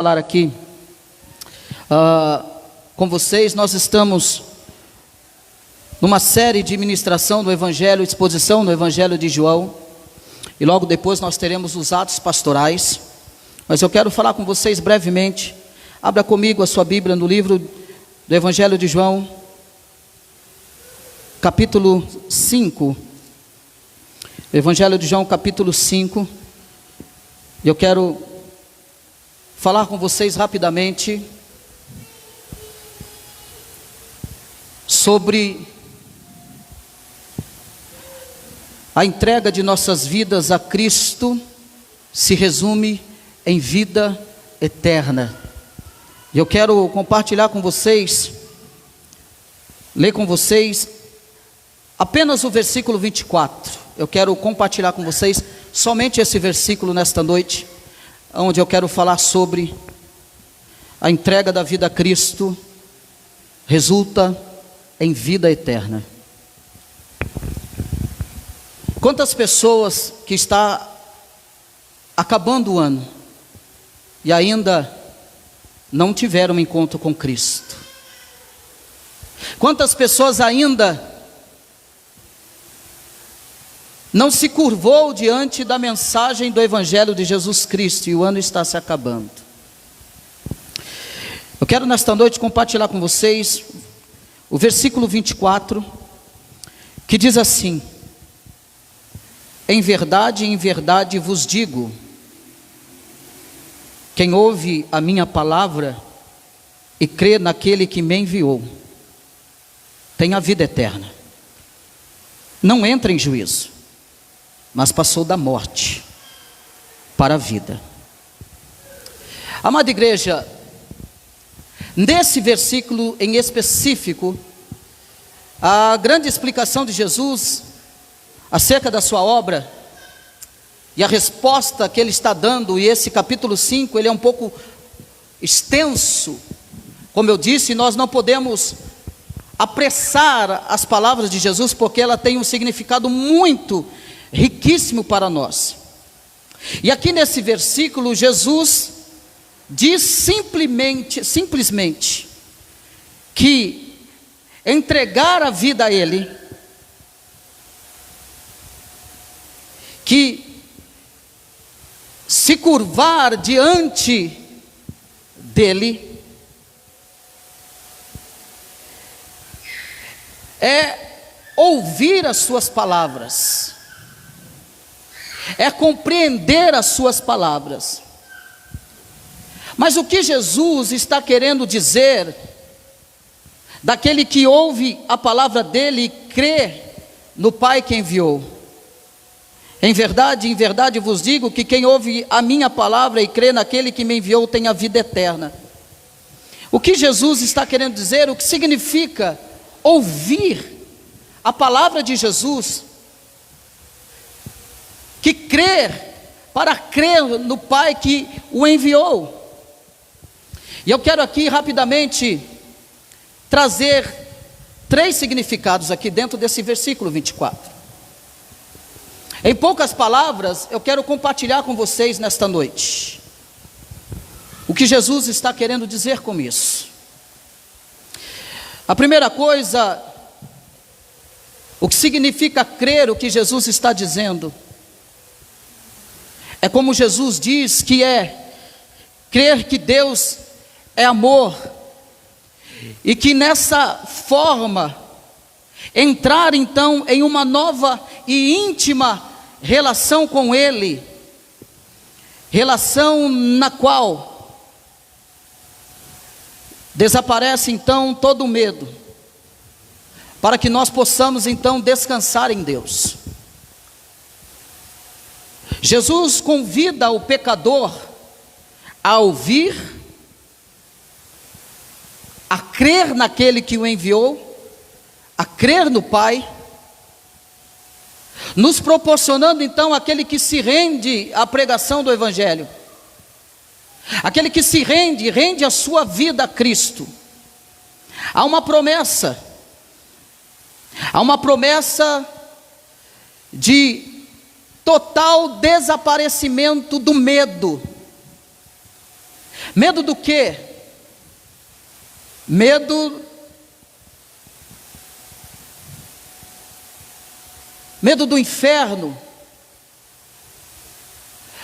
falar aqui com vocês. Nós estamos numa série de ministração do Evangelho, exposição do Evangelho de João, e logo depois nós teremos os atos pastorais, mas eu quero falar com vocês brevemente. Abra comigo a sua Bíblia no livro do Evangelho de João, capítulo 5, Evangelho de João, capítulo 5, e eu quero falar com vocês rapidamente sobre a entrega de nossas vidas a Cristo. Se resume em vida eterna. E eu quero compartilhar com vocês, ler com vocês apenas o versículo 24. Eu quero compartilhar com vocês somente esse versículo nesta noite, onde eu quero falar sobre a entrega da vida a Cristo resulta em vida eterna. Quantas pessoas que está acabando o ano e ainda não tiveram um encontro com Cristo? Quantas pessoas ainda não se curvou diante da mensagem do Evangelho de Jesus Cristo e o ano está se acabando? Eu quero nesta noite compartilhar com vocês o versículo 24, que diz assim: em verdade vos digo, quem ouve a minha palavra e crê naquele que me enviou, tem a vida eterna. Não entra em juízo, mas passou da morte para a vida. Amada igreja, nesse versículo em específico, a grande explicação de Jesus acerca da sua obra e a resposta que ele está dando, e esse capítulo 5, ele é um pouco extenso. Como eu disse, nós não podemos apressar as palavras de Jesus, porque ela tem um significado muito riquíssimo para nós. E aqui nesse versículo, Jesus diz simplesmente que entregar a vida a Ele, que se curvar diante dEle, é ouvir as suas palavras, é compreender as suas palavras. Mas o que Jesus está querendo dizer daquele que ouve a palavra dele e crê no Pai que enviou? Em verdade vos digo que quem ouve a minha palavra e crê naquele que me enviou tem a vida eterna. O que Jesus está querendo dizer, o que significa ouvir a palavra de Jesus, que crer, para crer no Pai que o enviou. E eu quero aqui rapidamente trazer 3 significados aqui dentro desse versículo 24. Em poucas palavras, eu quero compartilhar com vocês nesta noite o que Jesus está querendo dizer com isso. A primeira coisa, o que significa crer o que Jesus está dizendo, é como Jesus diz que é crer que Deus é amor, e que nessa forma entrar então em uma nova e íntima relação com Ele, relação na qual desaparece então todo o medo, para que nós possamos então descansar em Deus. Jesus convida o pecador a ouvir, a crer naquele que o enviou, a crer no Pai, nos proporcionando então aquele que se rende à pregação do Evangelho, aquele que se rende a sua vida a Cristo. Há uma promessa de total desaparecimento do medo, Medo do quê? Medo do inferno,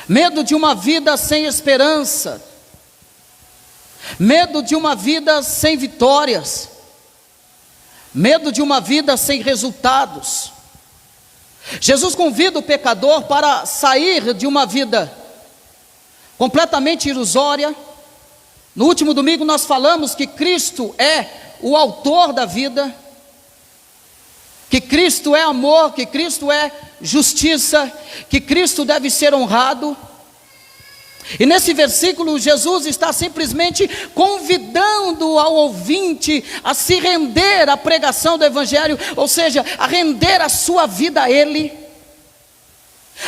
medo de uma vida sem esperança, medo de uma vida sem vitórias, medo de uma vida sem resultados. Jesus convida o pecador para sair de uma vida completamente ilusória. No último domingo nós falamos que Cristo é o autor da vida, que Cristo é amor, que Cristo é justiça, que Cristo deve ser honrado. E nesse versículo Jesus está simplesmente convidando ao ouvinte a se render à pregação do Evangelho, ou seja, a render a sua vida a Ele.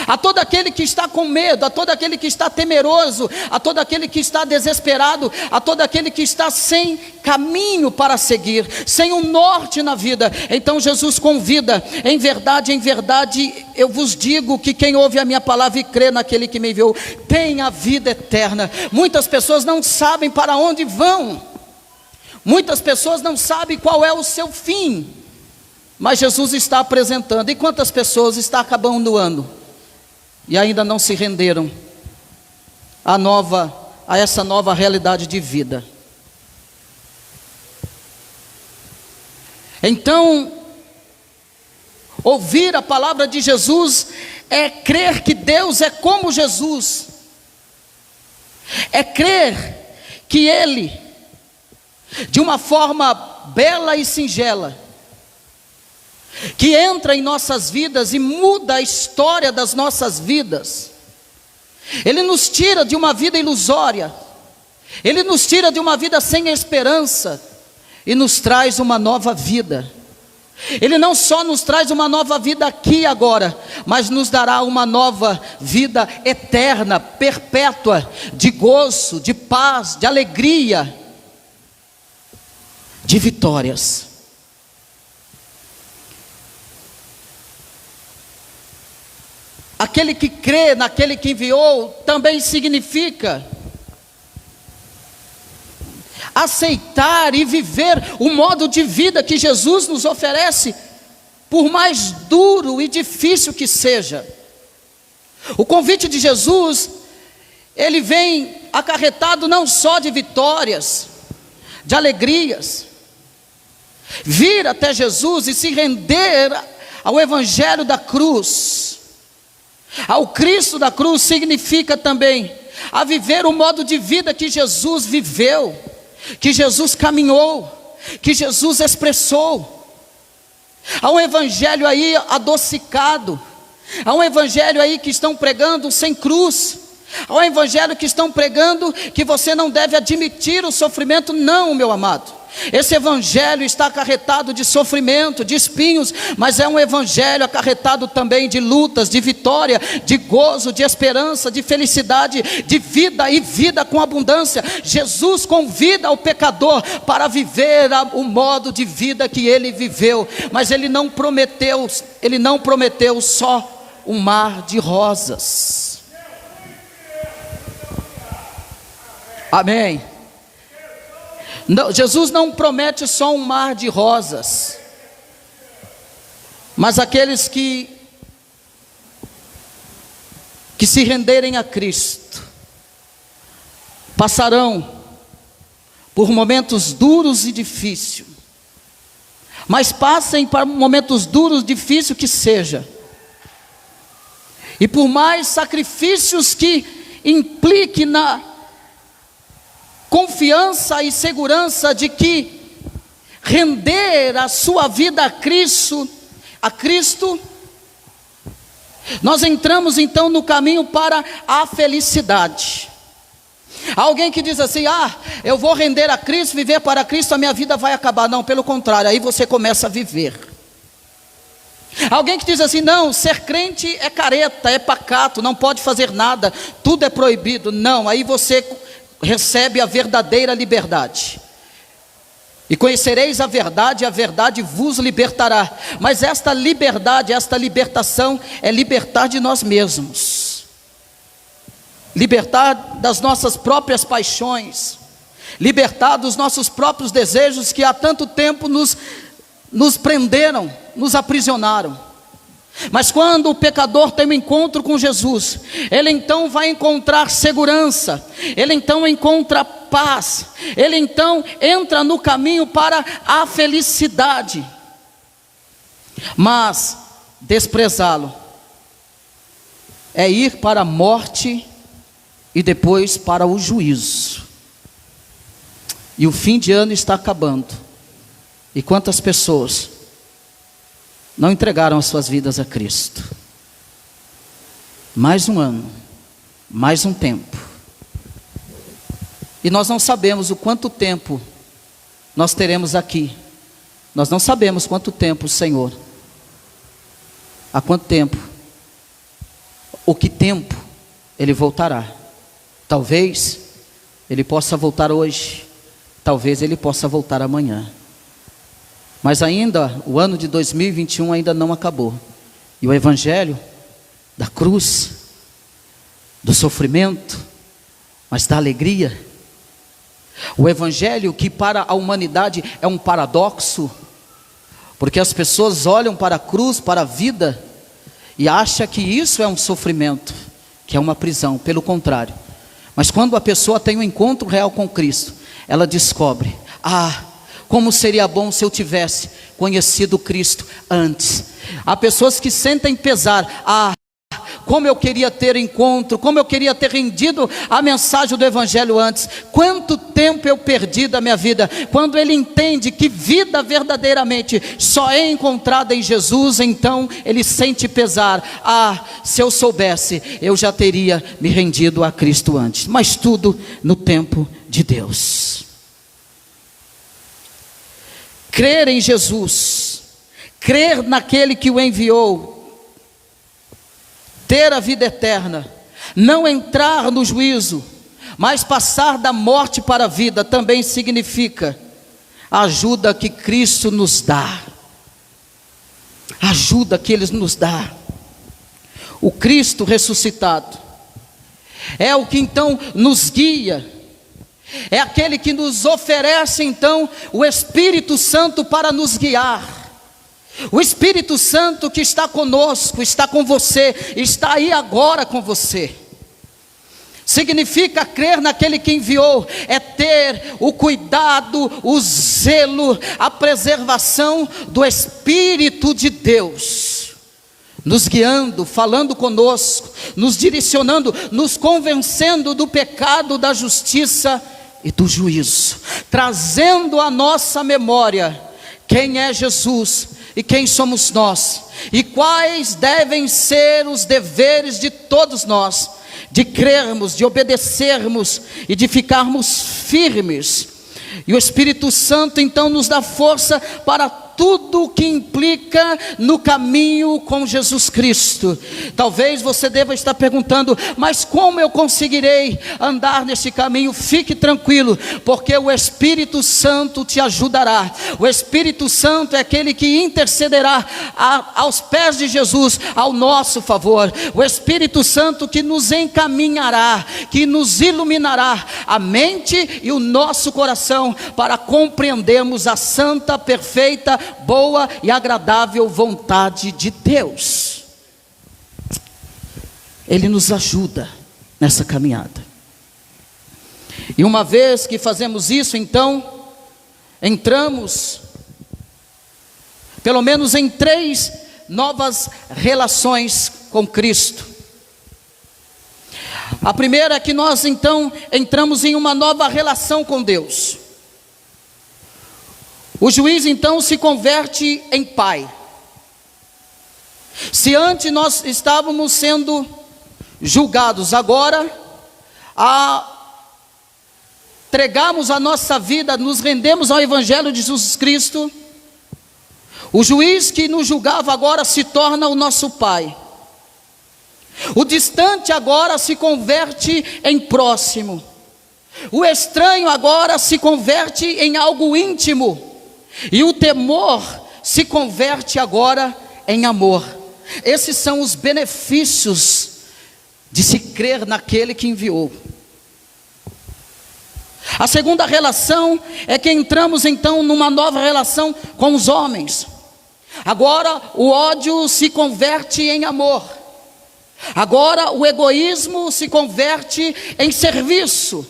A todo aquele que está com medo, a todo aquele que está temeroso, a todo aquele que está desesperado, a todo aquele que está sem caminho para seguir, sem um norte na vida. Então Jesus convida: em verdade, eu vos digo que quem ouve a minha palavra e crê naquele que me enviou, tem a vida eterna. Muitas pessoas não sabem para onde vão, muitas pessoas não sabem qual é o seu fim, mas Jesus está apresentando. E quantas pessoas estão acabando o ano e ainda não se renderam a essa nova realidade de vida? Então, ouvir a palavra de Jesus é crer que Deus é como Jesus, é crer que Ele, de uma forma bela e singela, que entra em nossas vidas e muda a história das nossas vidas. Ele nos tira de uma vida ilusória, Ele nos tira de uma vida sem esperança e nos traz uma nova vida. Ele não só nos traz uma nova vida aqui e agora, mas nos dará uma nova vida eterna, perpétua, de gozo, de paz, de alegria, de vitórias. Aquele que crê naquele que enviou também significa aceitar e viver o modo de vida que Jesus nos oferece, por mais duro e difícil que seja. O convite de Jesus, ele vem acarretado não só de vitórias, de alegrias. Vir até Jesus e se render ao Evangelho da cruz, ao Cristo da cruz, significa também a viver o modo de vida que Jesus viveu, que Jesus caminhou, que Jesus expressou. Há um evangelho aí adocicado, há um evangelho aí que estão pregando sem cruz, há um evangelho que estão pregando que você não deve admitir o sofrimento. Não, meu amado, esse evangelho está acarretado de sofrimento, de espinhos, mas é um evangelho acarretado também de lutas, de vitória, de gozo, de esperança, de felicidade, de vida e vida com abundância. Jesus convida o pecador para viver o modo de vida que ele viveu, mas ele não prometeu só um mar de rosas. Amém. Não, Jesus não promete só um mar de rosas, mas aqueles que se renderem a Cristo passarão por momentos duros e difíceis, mas passem por momentos duros, difíceis que seja, e por mais sacrifícios que implique na confiança e segurança de que render a sua vida a Cristo, nós entramos então no caminho para a felicidade. Há alguém que diz assim: eu vou render a Cristo, viver para Cristo, a minha vida vai acabar. Não, pelo contrário, aí você começa a viver. Alguém que diz assim: não, ser crente é careta, é pacato, não pode fazer nada, tudo é proibido. Não, aí você recebe a verdadeira liberdade. E conhecereis a verdade, e a verdade vos libertará. Mas esta liberdade, esta libertação é libertar de nós mesmos. libertar das nossas próprias paixões, libertar dos nossos próprios desejos que há tanto tempo nos prenderam, nos aprisionaram. Mas quando o pecador tem um encontro com Jesus, ele então vai encontrar segurança, ele então encontra paz, ele então entra no caminho para a felicidade. Mas desprezá-lo é ir para a morte e depois para o juízo. E o fim de ano está acabando. E quantas pessoas não entregaram as suas vidas a Cristo? Mais um ano, mais um tempo. E nós não sabemos o quanto tempo nós teremos aqui. Nós não sabemos quanto tempo o Senhor, há quanto tempo, ou que tempo Ele voltará. Talvez Ele possa voltar hoje, talvez Ele possa voltar amanhã. Mas ainda, o ano de 2021 ainda não acabou. E o Evangelho da cruz, do sofrimento, mas da alegria. O Evangelho que para a humanidade é um paradoxo, porque as pessoas olham para a cruz, para a vida, e acham que isso é um sofrimento, que é uma prisão. Pelo contrário. Mas quando a pessoa tem um encontro real com Cristo, ela descobre: como seria bom se eu tivesse conhecido Cristo antes. Há pessoas que sentem pesar: como eu queria ter encontro, como eu queria ter rendido a mensagem do Evangelho antes. Quanto tempo eu perdi da minha vida. Quando ele entende que vida verdadeiramente só é encontrada em Jesus, então ele sente pesar: se eu soubesse, eu já teria me rendido a Cristo antes. Mas tudo no tempo de Deus. Crer em Jesus, crer naquele que o enviou, ter a vida eterna, não entrar no juízo, mas passar da morte para a vida, também significa a ajuda que Cristo nos dá. A ajuda que Ele nos dá. O Cristo ressuscitado é o que então nos guia, é aquele que nos oferece então o Espírito Santo para nos guiar. O Espírito Santo que está conosco, está com você, está aí agora com você. Significa crer naquele que enviou, é ter o cuidado, o zelo, a preservação do Espírito de Deus, nos guiando, falando conosco, nos direcionando, nos convencendo do pecado, da justiça e do juízo, trazendo à nossa memória quem é Jesus e quem somos nós, e quais devem ser os deveres de todos nós, de crermos, de obedecermos e de ficarmos firmes. E o Espírito Santo então nos dá força para tudo que implica no caminho com Jesus Cristo. Talvez você deva estar perguntando: mas como eu conseguirei andar nesse caminho? Fique tranquilo, porque o Espírito Santo te ajudará. O Espírito Santo é aquele que intercederá aos pés de Jesus, ao nosso favor. O Espírito Santo que nos encaminhará, que nos iluminará a mente e o nosso coração, para compreendermos a santa, perfeita, boa e agradável vontade de Deus. Ele nos ajuda nessa caminhada. E uma vez que fazemos isso, então entramos pelo menos em 3 novas relações com Cristo. A primeira é que nós então entramos em uma nova relação com Deus. O juiz então se converte em pai. Se antes nós estávamos sendo julgados, agora entregamos a nossa vida, nos rendemos ao Evangelho de Jesus Cristo. O juiz que nos julgava agora se torna o nosso pai. O distante agora se converte em próximo. O estranho agora se converte em algo íntimo. E o temor se converte agora em amor. Esses são os benefícios de se crer naquele que enviou. A segunda relação é que entramos então numa nova relação com os homens. Agora o ódio se converte em amor. Agora o egoísmo se converte em serviço.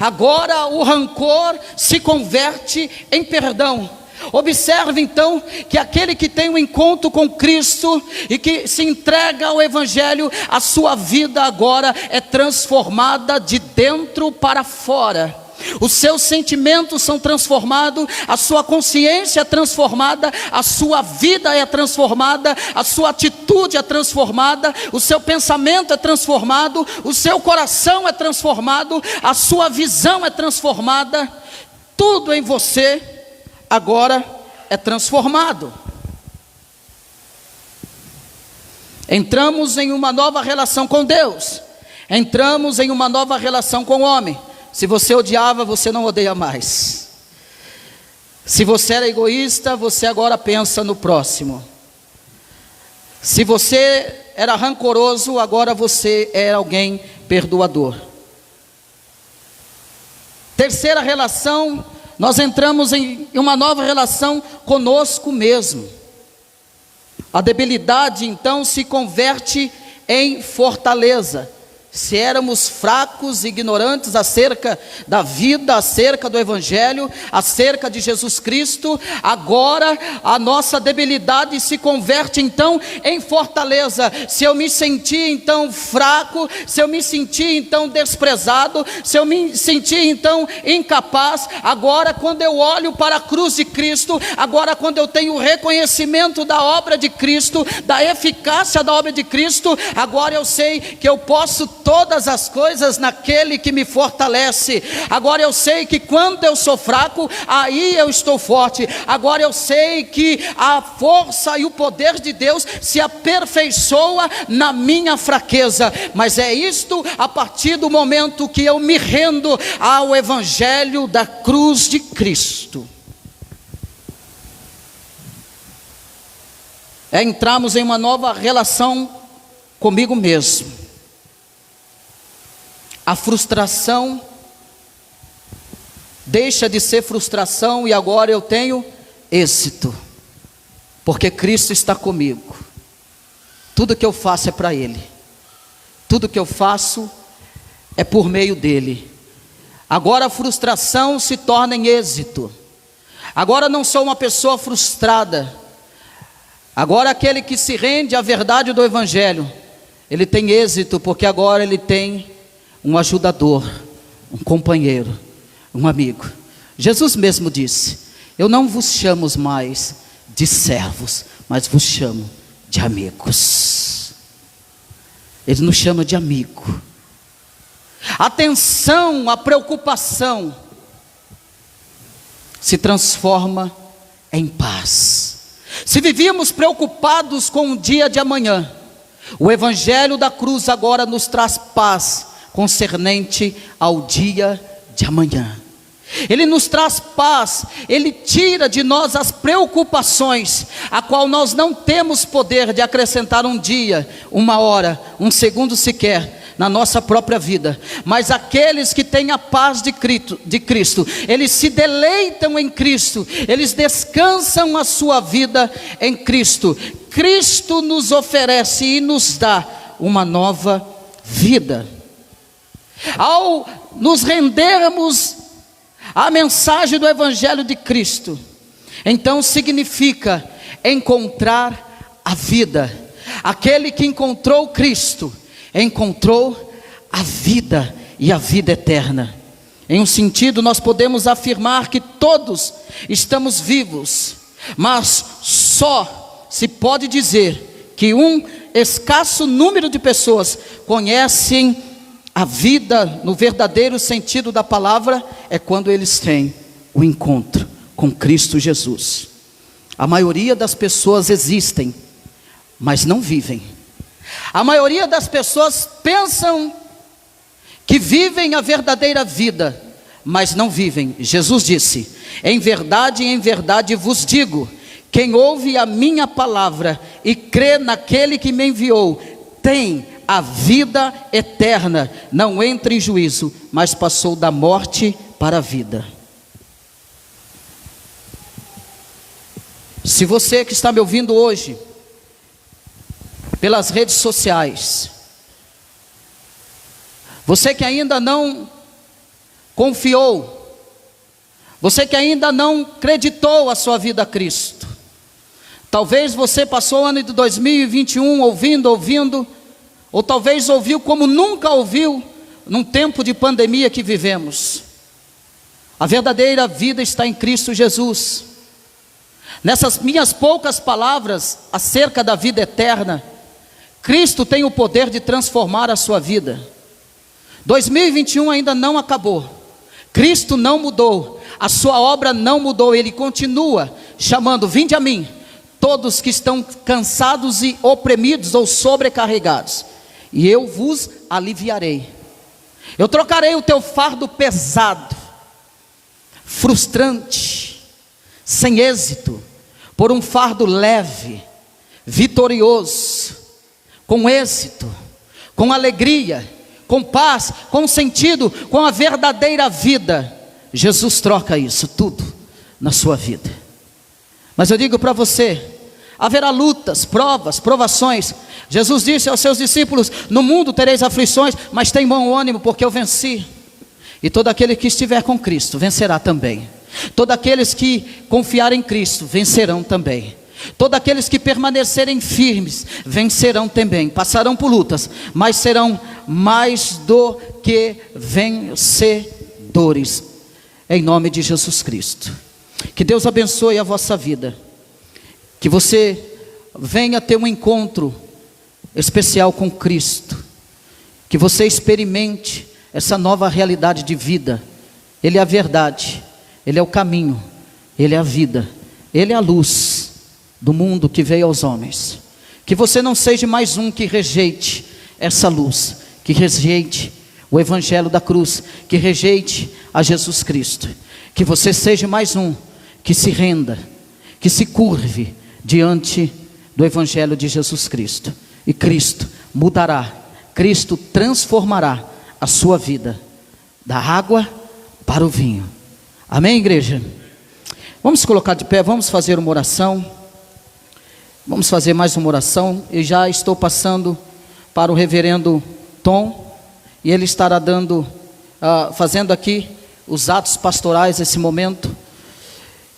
Agora o rancor se converte em perdão. Observe então que aquele que tem um encontro com Cristo e que se entrega ao Evangelho, a sua vida agora é transformada de dentro para fora. Os seus sentimentos são transformados, a sua consciência é transformada, a sua vida é transformada, a sua atitude é transformada, o seu pensamento é transformado, o seu coração é transformado, a sua visão é transformada, tudo em você agora é transformado. Entramos em uma nova relação com Deus, entramos em uma nova relação com o homem. Se você odiava, você não odeia mais. Se você era egoísta, você agora pensa no próximo. Se você era rancoroso, agora você é alguém perdoador. Terceira relação, nós entramos em uma nova relação conosco mesmo. A debilidade então se converte em fortaleza. Se éramos fracos e ignorantes acerca da vida, acerca do Evangelho, acerca de Jesus Cristo, agora a nossa debilidade se converte então em fortaleza. Se eu me senti então fraco, se eu me senti então desprezado, se eu me senti então incapaz, agora quando eu olho para a cruz de Cristo, agora quando eu tenho o reconhecimento da obra de Cristo, da eficácia da obra de Cristo, agora eu sei que eu posso todas as coisas naquele que me fortalece. Agora eu sei que quando eu sou fraco, aí eu estou forte. Agora eu sei que a força e o poder de Deus se aperfeiçoa na minha fraqueza. Mas é isto a partir do momento que eu me rendo ao Evangelho da cruz de Cristo. Entramos em uma nova relação comigo mesmo. A frustração deixa de ser frustração e agora eu tenho êxito, porque Cristo está comigo. Tudo que eu faço é para Ele, tudo que eu faço é por meio dEle. Agora a frustração se torna em êxito. Agora não sou uma pessoa frustrada. Agora aquele que se rende à verdade do Evangelho, ele tem êxito, porque agora ele tem um ajudador, um companheiro, um amigo. Jesus mesmo disse: eu não vos chamo mais de servos, mas vos chamo de amigos. Ele nos chama de amigo. A tensão, a preocupação se transforma em paz. Se vivíamos preocupados com o dia de amanhã, o Evangelho da cruz agora nos traz paz concernente ao dia de amanhã. Ele nos traz paz, Ele tira de nós as preocupações, a qual nós não temos poder de acrescentar um dia, uma hora, um segundo sequer, na nossa própria vida. Mas aqueles que têm a paz de Cristo, eles se deleitam em Cristo, eles descansam a sua vida em Cristo. Cristo nos oferece e nos dá uma nova vida. Ao nos rendermos à mensagem do Evangelho de Cristo, então significa encontrar a vida. Aquele que encontrou Cristo, encontrou a vida e a vida eterna. Em um sentido, nós podemos afirmar que todos estamos vivos, mas só se pode dizer que um escasso número de pessoas conhecem a vida no verdadeiro sentido da palavra, é quando eles têm o encontro com Cristo Jesus. A maioria das pessoas existem, mas não vivem. A maioria das pessoas pensam que vivem a verdadeira vida, mas não vivem. Jesus disse: em verdade vos digo, quem ouve a minha palavra e crê naquele que me enviou, tem a vida eterna, não entra em juízo, mas passou da morte para a vida. Se você que está me ouvindo hoje, pelas redes sociais, você que ainda não confiou, você que ainda não acreditou a sua vida a Cristo, talvez você passou o ano de 2021 ouvindo, ou talvez ouviu como nunca ouviu, num tempo de pandemia que vivemos. A verdadeira vida está em Cristo Jesus. Nessas minhas poucas palavras acerca da vida eterna, Cristo tem o poder de transformar a sua vida. 2021 ainda não acabou, Cristo não mudou, a sua obra não mudou, Ele continua chamando: vinde a mim, todos que estão cansados e oprimidos ou sobrecarregados, e eu vos aliviarei. Eu trocarei o teu fardo pesado, frustrante, sem êxito, por um fardo leve, vitorioso, com êxito, com alegria, com paz, com sentido, com a verdadeira vida. Jesus troca isso tudo na sua vida. Mas eu digo para você, haverá lutas, provas, provações. Jesus disse aos seus discípulos: no mundo tereis aflições, mas tem bom ânimo, porque eu venci. E todo aquele que estiver com Cristo vencerá também. Todos aqueles que confiarem em Cristo vencerão também. Todos aqueles que permanecerem firmes vencerão também. Passarão por lutas, mas serão mais do que vencedores, em nome de Jesus Cristo. Que Deus abençoe a vossa vida, que você venha ter um encontro especial com Cristo, que você experimente essa nova realidade de vida. Ele é a verdade, Ele é o caminho, Ele é a vida, Ele é a luz do mundo que veio aos homens. Que você não seja mais um que rejeite essa luz, que rejeite o evangelho da cruz, que rejeite a Jesus Cristo. Que você seja mais um que se renda, que se curve diante do evangelho de Jesus Cristo. E Cristo mudará, Cristo transformará a sua vida, da água para o vinho. Amém, igreja? Vamos colocar de pé, vamos fazer uma oração. Vamos fazer mais uma oração. Eu já estou passando para o reverendo Tom, e ele estará fazendo aqui os atos pastorais nesse momento,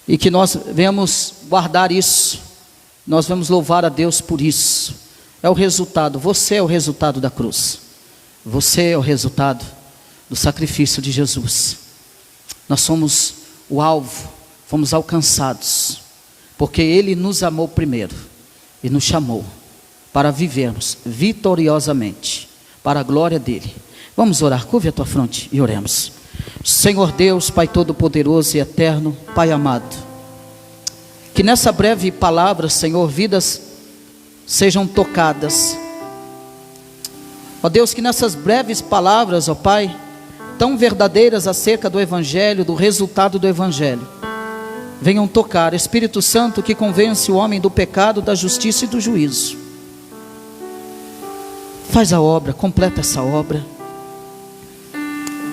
e que nós venhamos guardar isso, nós vamos louvar a Deus por isso. É o resultado, você é o resultado da cruz, você é o resultado do sacrifício de Jesus. Nós somos o alvo, fomos alcançados, porque Ele nos amou primeiro, e nos chamou para vivermos vitoriosamente, para a glória dEle. Vamos orar, curve a tua fronte e oremos. Senhor Deus, Pai Todo-Poderoso e Eterno, Pai amado, que nessa breve palavra, Senhor, vidas sejam tocadas. Ó Deus, que nessas breves palavras, ó Pai, tão verdadeiras acerca do Evangelho, do resultado do Evangelho, venham tocar. Espírito Santo, que convence o homem do pecado, da justiça e do juízo, faz a obra, completa essa obra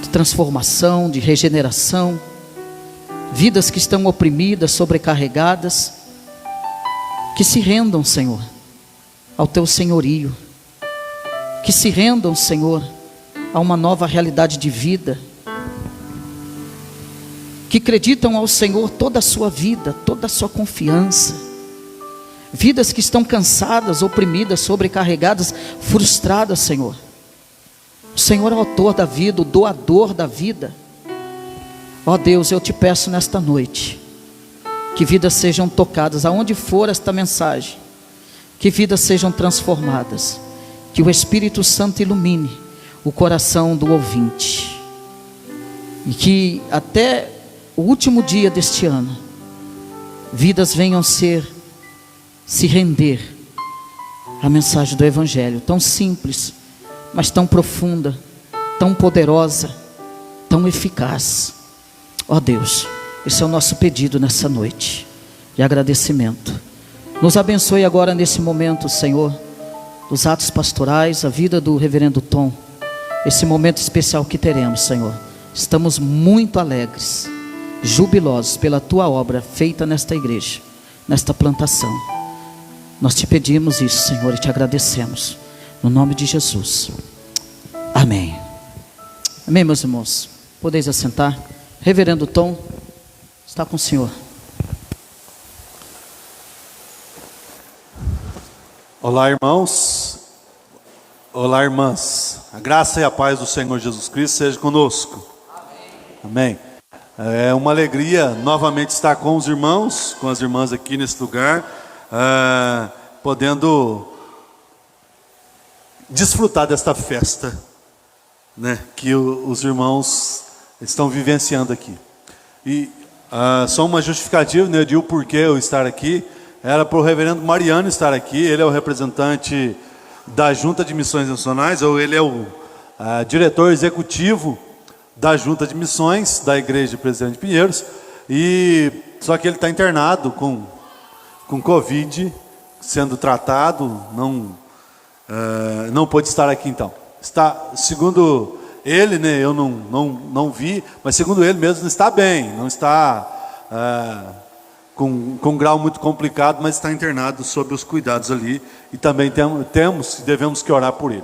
de transformação, de regeneração. Vidas que estão oprimidas, sobrecarregadas, que se rendam, Senhor, ao Teu senhorio, que se rendam, Senhor, a uma nova realidade de vida, que acreditam ao Senhor toda a sua vida, toda a sua confiança. Vidas que estão cansadas, oprimidas, sobrecarregadas, frustradas, Senhor. O Senhor é o autor da vida, o doador da vida. Ó Deus, eu te peço nesta noite, que vidas sejam tocadas, aonde for esta mensagem, que vidas sejam transformadas, que o Espírito Santo ilumine o coração do ouvinte, e que até o último dia deste ano, vidas venham se render à mensagem do Evangelho, tão simples, mas tão profunda, tão poderosa, tão eficaz. Ó Deus, esse é o nosso pedido nessa noite, de agradecimento. Nos abençoe agora nesse momento, Senhor, dos atos pastorais, a vida do reverendo Tom, esse momento especial que teremos, Senhor. Estamos muito alegres, jubilosos pela tua obra feita nesta igreja, nesta plantação. Nós te pedimos isso, Senhor, e te agradecemos, no nome de Jesus. Amém. Amém, meus irmãos. Podeis assentar. Reverendo Tom, está com o Senhor. Olá, irmãos. Olá, irmãs. A graça e a paz do Senhor Jesus Cristo seja conosco. Amém. É uma alegria novamente estar com os irmãos, com as irmãs aqui nesse lugar, podendo desfrutar desta festa, né, que os irmãos estão vivenciando aqui. E só uma justificativa, né, de o porquê eu estar aqui. Era para o reverendo Mariano estar aqui. Ele é o representante da Junta de Missões Nacionais, ou ele é o diretor executivo da Junta de Missões da Igreja de Presidente Pinheiros. E só que ele está internado com Covid, sendo tratado, não pôde estar aqui então. Está, segundo ele, né, eu não vi, mas segundo ele mesmo está bem, não está com um grau muito complicado, mas está internado sob os cuidados ali, e também temos e devemos que orar por ele.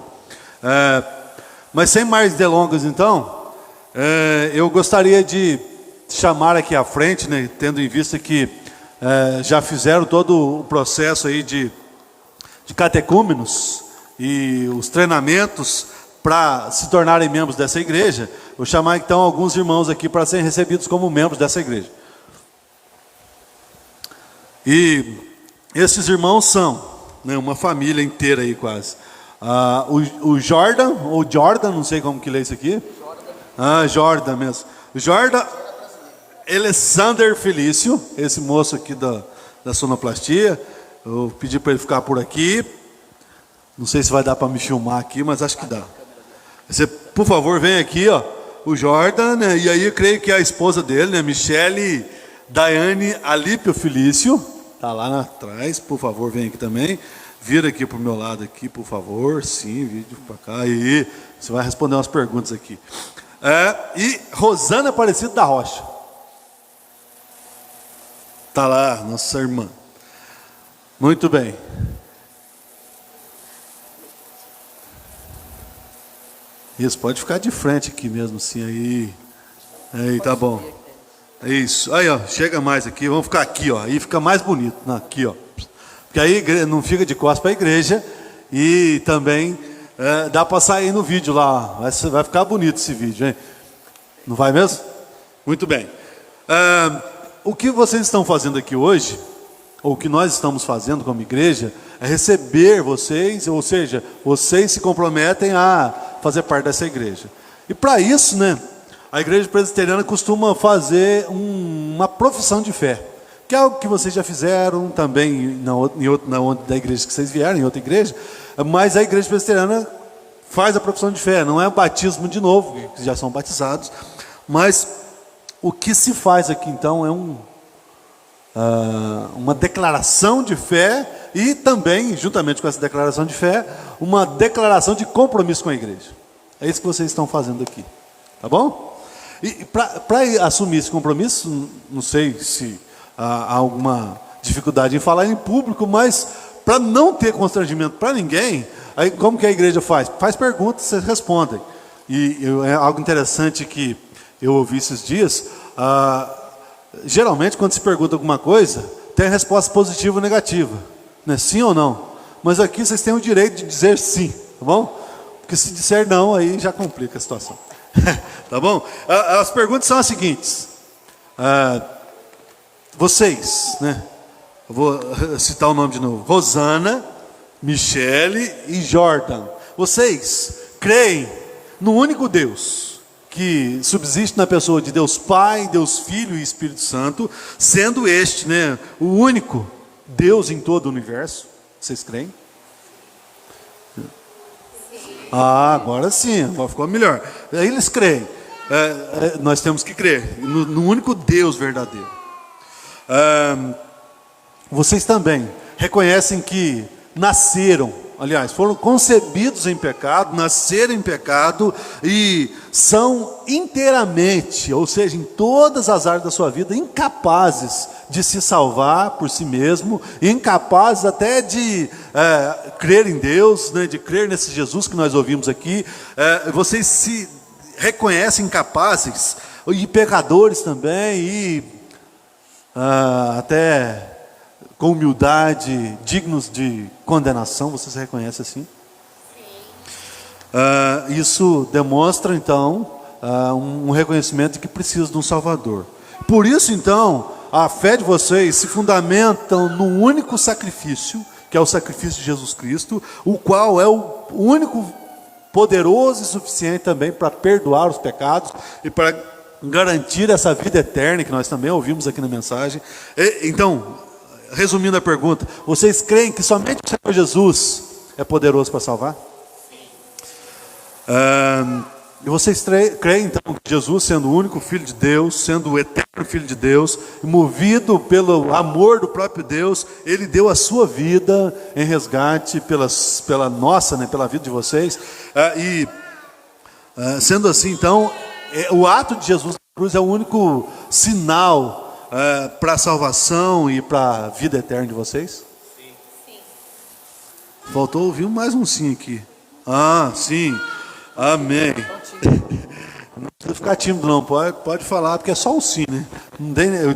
Mas sem mais delongas então, eu gostaria de chamar aqui à frente, né, tendo em vista que já fizeram todo o processo aí de catecúmenos e os treinamentos para se tornarem membros dessa igreja. Vou chamar então alguns irmãos aqui para serem recebidos como membros dessa igreja. E esses irmãos são, né, uma família inteira aí quase. O Jordan, ou Jordan, não sei como que lê isso aqui. Jordan mesmo. O Jordan Alessander Felício, esse moço aqui da sonoplastia. Eu pedi para ele ficar por aqui. Não sei se vai dar para me filmar aqui, mas acho que dá. Você, por favor, vem aqui, ó, o Jordan, né? E aí eu creio que a esposa dele, né, Michele Daiane Alípio Felício, tá lá atrás. Por favor, vem aqui também. Vira aqui para o meu lado aqui, por favor. Sim, vídeo para cá. Aí você vai responder umas perguntas aqui. E Rosana Aparecida da Rocha. Tá lá, nossa irmã. Muito bem. Isso, pode ficar de frente aqui mesmo, assim, aí, tá bom. Isso, aí, ó, chega mais aqui, vamos ficar aqui, ó, aí fica mais bonito, aqui, ó. Porque aí não fica de costas para a igreja, e também dá para sair no vídeo lá, vai ficar bonito esse vídeo, hein? Não vai mesmo? Muito bem. O que vocês estão fazendo aqui hoje, ou o que nós estamos fazendo como igreja, é receber vocês, ou seja, vocês se comprometem a fazer parte dessa igreja. E para isso, né, a igreja presbiteriana costuma fazer uma profissão de fé, que é algo que vocês já fizeram também da igreja que vocês vieram, em outra igreja, mas a igreja presbiteriana faz a profissão de fé, não é o batismo de novo, que já são batizados, mas o que se faz aqui então é uma declaração de fé, e também, juntamente com essa declaração de fé, uma declaração de compromisso com a igreja. É isso que vocês estão fazendo aqui, tá bom? E para assumir esse compromisso, não sei se há alguma dificuldade em falar em público, mas para não ter constrangimento para ninguém, aí como que a igreja faz? Faz perguntas, vocês respondem. E é algo interessante que eu ouvi esses dias. Geralmente, quando se pergunta alguma coisa, tem a resposta positiva ou negativa, né? Sim ou não? Mas aqui vocês têm o direito de dizer sim, tá bom? Porque se disser não, aí já complica a situação. Tá bom? As perguntas são as seguintes. Vocês, né? Eu vou citar o nome de novo. Rosana, Michele e Jordan. Vocês creem no único Deus que subsiste na pessoa de Deus Pai, Deus Filho e Espírito Santo, sendo este, né, o único Deus em todo o universo? Vocês creem? Agora sim, agora ficou melhor. Eles creem. Nós temos que crer no único Deus verdadeiro. Vocês também reconhecem que nasceram aliás, foram concebidos em pecado, nasceram em pecado e são inteiramente, ou seja, em todas as áreas da sua vida, incapazes de se salvar por si mesmo, incapazes até de crer em Deus, né, de crer nesse Jesus que nós ouvimos aqui. Vocês se reconhecem incapazes e pecadores também, e até com humildade, dignos de condenação. Você se reconhece assim? Isso demonstra, então, um reconhecimento de que precisa de um Salvador. Por isso, então, a fé de vocês se fundamenta no único sacrifício, que é o sacrifício de Jesus Cristo, o qual é o único poderoso e suficiente também para perdoar os pecados e para garantir essa vida eterna, que nós também ouvimos aqui na mensagem. Então, resumindo a pergunta, vocês creem que somente o Senhor Jesus é poderoso para salvar? E vocês creem então que Jesus, sendo o único Filho de Deus, sendo o eterno Filho de Deus, movido pelo amor do próprio Deus, Ele deu a sua vida em resgate pela nossa, né, pela vida de vocês. Sendo assim, então, o ato de Jesus na cruz é o único sinal para a salvação e para a vida eterna de vocês? Sim. Faltou ouvir mais um sim aqui. Sim. Amém. Não precisa ficar tímido não, pode falar, porque é só um sim, né?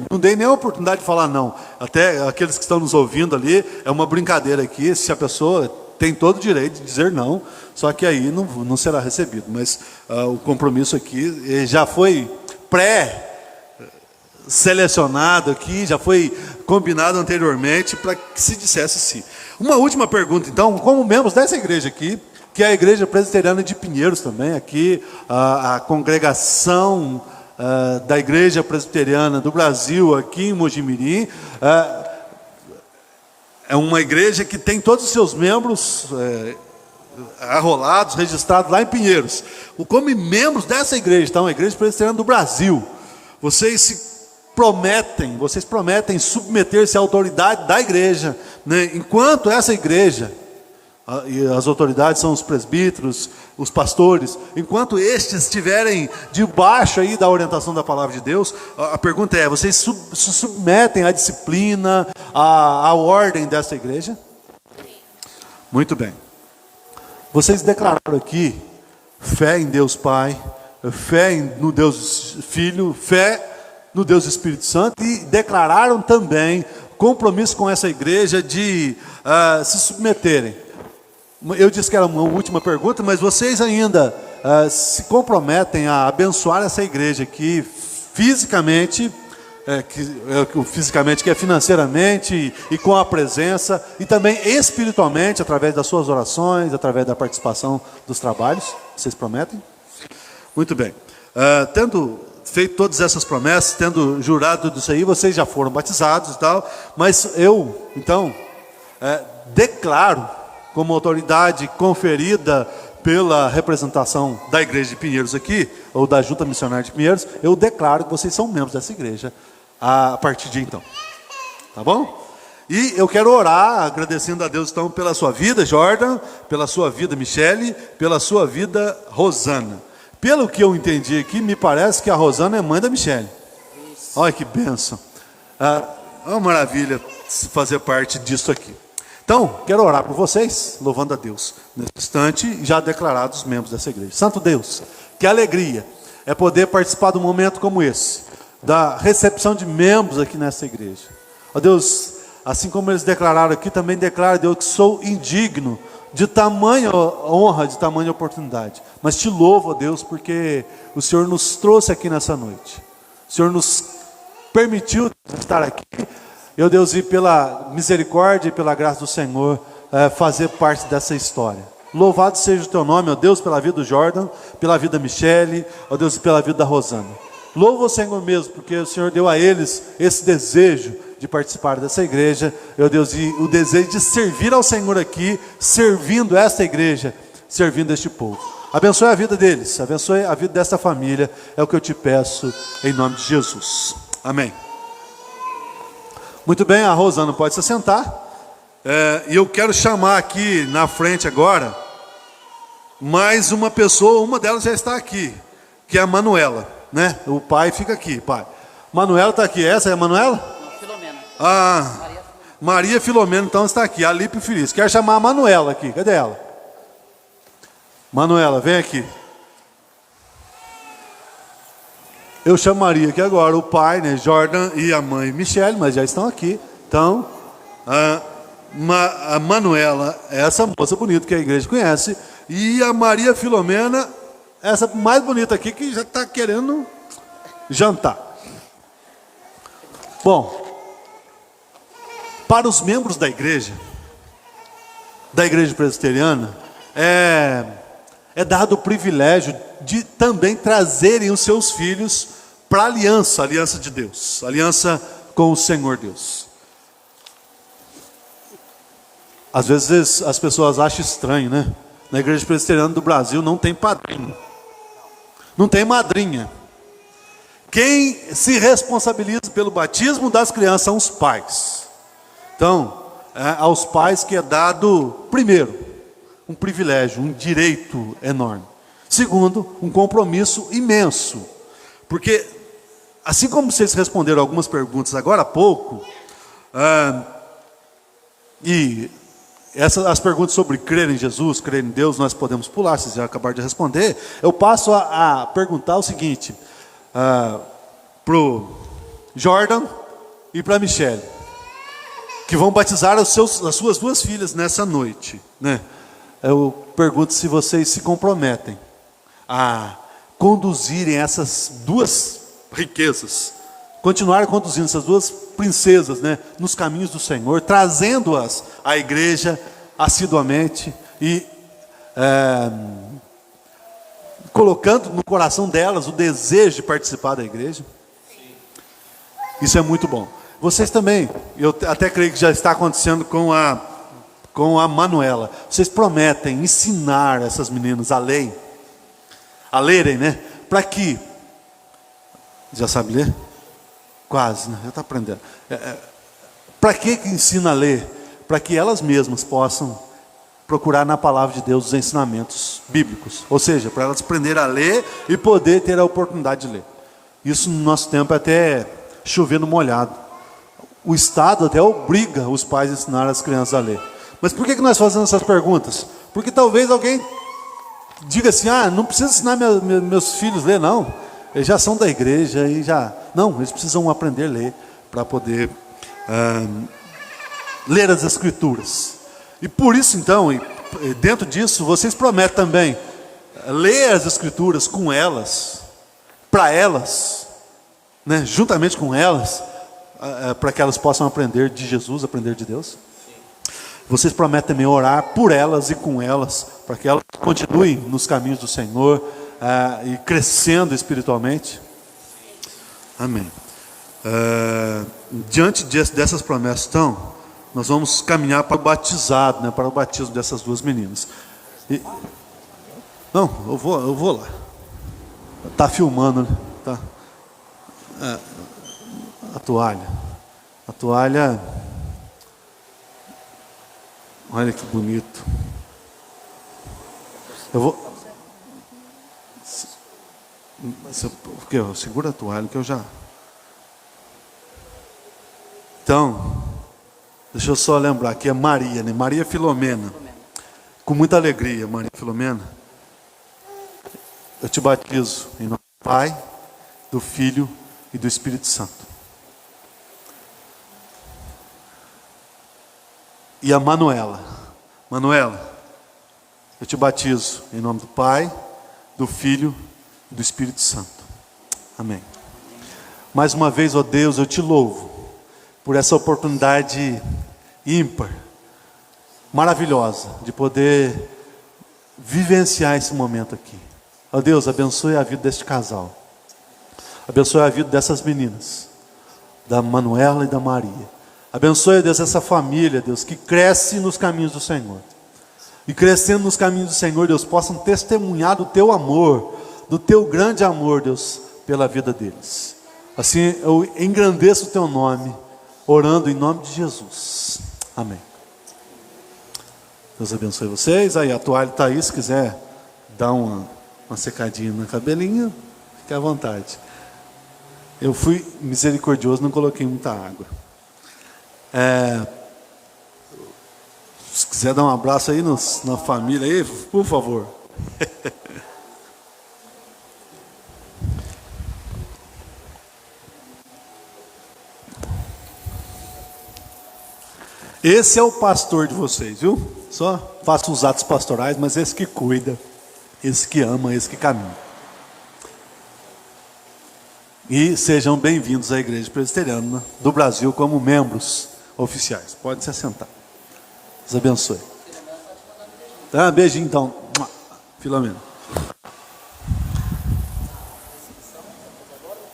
Não dei nem a oportunidade de falar não. Até aqueles que estão nos ouvindo ali, é uma brincadeira aqui, se a pessoa tem todo o direito de dizer não, só que aí não será recebido. Mas o compromisso aqui já foi selecionado aqui, já foi combinado anteriormente para que se dissesse sim. Uma última pergunta, então, como membros dessa igreja aqui, que é a Igreja Presbiteriana de Pinheiros também, aqui a congregação da Igreja Presbiteriana do Brasil, aqui em Mojimirim, é uma igreja que tem todos os seus membros arrolados, registrados lá em Pinheiros. Como membros dessa igreja, então, a Igreja Presbiteriana do Brasil, vocês prometem submeter-se à autoridade da igreja, né? Enquanto essa igreja, e as autoridades são os presbíteros, os pastores, enquanto estes estiverem debaixo aí da orientação da palavra de Deus, a pergunta é: vocês se submetem à disciplina, à ordem dessa igreja? Muito bem. Vocês declararam aqui fé em Deus Pai, fé no Deus Filho, fé no Deus Espírito Santo, e declararam também compromisso com essa igreja de se submeterem. Eu disse que era uma última pergunta, mas vocês ainda se comprometem a abençoar essa igreja aqui fisicamente, que é financeiramente e com a presença, e também espiritualmente, através das suas orações, através da participação dos trabalhos? Vocês prometem? Muito bem. Tendo feito todas essas promessas, tendo jurado tudo isso aí, vocês já foram batizados e tal, mas eu, então, declaro, como autoridade conferida pela representação da igreja de Pinheiros aqui, ou da Junta Missionária de Pinheiros, eu declaro que vocês são membros dessa igreja a partir de então. Tá bom? E eu quero orar, agradecendo a Deus então pela sua vida, Jordan, pela sua vida, Michele, pela sua vida, Rosana. Pelo que eu entendi aqui, me parece que a Rosana é mãe da Michele. Olha que bênção. É uma maravilha fazer parte disso aqui. Então, quero orar por vocês, louvando a Deus, nesse instante, já declarados membros dessa igreja. Santo Deus, que alegria é poder participar de um momento como esse, da recepção de membros aqui nessa igreja. Ó Deus, assim como eles declararam aqui, também declaro, Deus, que sou indigno de tamanha honra, de tamanha oportunidade. Mas te louvo, ó Deus, porque o Senhor nos trouxe aqui nessa noite. O Senhor nos permitiu estar aqui. Eu, Deus, e pela misericórdia e pela graça do Senhor, fazer parte dessa história. Louvado seja o teu nome, ó Deus, pela vida do Jordan, pela vida da Michele, ó Deus, e pela vida da Rosana. Louvo o Senhor mesmo, porque o Senhor deu a eles esse desejo de participar dessa igreja, ó Deus, e o desejo de servir ao Senhor aqui, servindo esta igreja, servindo este povo. Abençoe a vida deles, abençoe a vida desta família, é o que eu te peço, em nome de Jesus. Amém. Muito bem, a Rosana pode se sentar. E eu quero chamar aqui na frente agora mais uma pessoa, uma delas já está aqui, que é a Manuela, né? O pai fica aqui, pai. Manuela está aqui, essa é a Manuela? Não, Filomena. Maria Filomena então está aqui, a Lipe Feliz. Quero chamar a Manuela aqui, cadê ela? Manuela, vem aqui. Eu chamaria aqui agora o pai, né, Jordan, e a mãe Michele, mas já estão aqui. Então, a Manuela, essa moça bonita que a igreja conhece, e a Maria Filomena, essa mais bonita aqui, que já está querendo jantar. Bom, para os membros da igreja presbiteriana, é dado o privilégio de também trazerem os seus filhos para a aliança de Deus, aliança com o Senhor Deus. Às vezes as pessoas acham estranho, né? Na igreja presbiteriana do Brasil não tem padrinho, não tem madrinha. Quem se responsabiliza pelo batismo das crianças são os pais. Então, aos pais que é dado, primeiro, um privilégio, um direito enorme. Segundo, um compromisso imenso. Porque, assim como vocês responderam algumas perguntas agora há pouco, as perguntas sobre crer em Jesus, crer em Deus, nós podemos pular, vocês já acabaram de responder. Eu passo a perguntar o seguinte, para o Jordan e para a Michele, que vão batizar as suas duas filhas nessa noite, né? Eu pergunto se vocês se comprometem a conduzirem essas duas riquezas, continuar conduzindo essas duas princesas, né, nos caminhos do Senhor, trazendo-as à igreja assiduamente e colocando no coração delas o desejo de participar da igreja. Isso é muito bom. Vocês também, eu até creio que já está acontecendo com a Manuela. Vocês prometem ensinar essas meninas a lerem, né? Para que, já sabe ler? Quase, né? Já está aprendendo. Para que ensina a ler? Para que elas mesmas possam procurar na palavra de Deus os ensinamentos bíblicos. Ou seja, para elas aprenderem a ler e poder ter a oportunidade de ler. Isso no nosso tempo é até chover no molhado. O Estado até obriga os pais a ensinar as crianças a ler. Mas por que nós fazemos essas perguntas? Porque talvez alguém diga assim, não precisa ensinar meus filhos a ler, não. Eles já são da igreja e já... Não, eles precisam aprender a ler para poder ler as Escrituras. E por isso então, dentro disso, vocês prometem também ler as Escrituras com elas, para elas, né, juntamente com elas, para que elas possam aprender de Jesus, aprender de Deus. Vocês prometem também orar por elas e com elas, para que elas continuem nos caminhos do Senhor e crescendo espiritualmente. Amém. Diante dessas promessas, então, nós vamos caminhar para o batizado, né, para o batismo dessas duas meninas. Não, eu vou lá. Está filmando, né? Tá. A toalha. Olha que bonito. Eu vou. Segura a toalha que eu já. Então, deixa eu só lembrar que é Maria, né? Maria Filomena. Com muita alegria, Maria Filomena. Eu te batizo em nome do Pai, do Filho e do Espírito Santo. E a Manuela, eu te batizo em nome do Pai, do Filho e do Espírito Santo. Amém. Mais uma vez, ó Deus, eu te louvo por essa oportunidade ímpar, maravilhosa, de poder vivenciar esse momento aqui. Ó Deus, abençoe a vida deste casal. Abençoe a vida dessas meninas, da Manuela e da Maria. Abençoe, Deus, essa família, Deus, que cresce nos caminhos do Senhor. E crescendo nos caminhos do Senhor, Deus, possam testemunhar do teu amor, do teu grande amor, Deus, pela vida deles. Assim, eu engrandeço o teu nome, orando em nome de Jesus. Amém. Deus abençoe vocês. Aí a toalha está aí, se quiser dar uma secadinha na cabelinha, fique à vontade. Eu fui misericordioso, não coloquei muita água. Se quiser dar um abraço aí na família aí, por favor. Esse é o pastor de vocês, viu? Só faça os atos pastorais, mas esse que cuida, esse que ama, esse que caminha. E sejam bem-vindos à Igreja Presbiteriana do Brasil como membros oficiais. Pode se assentar. Deus abençoe. Beijinho então, Filomena.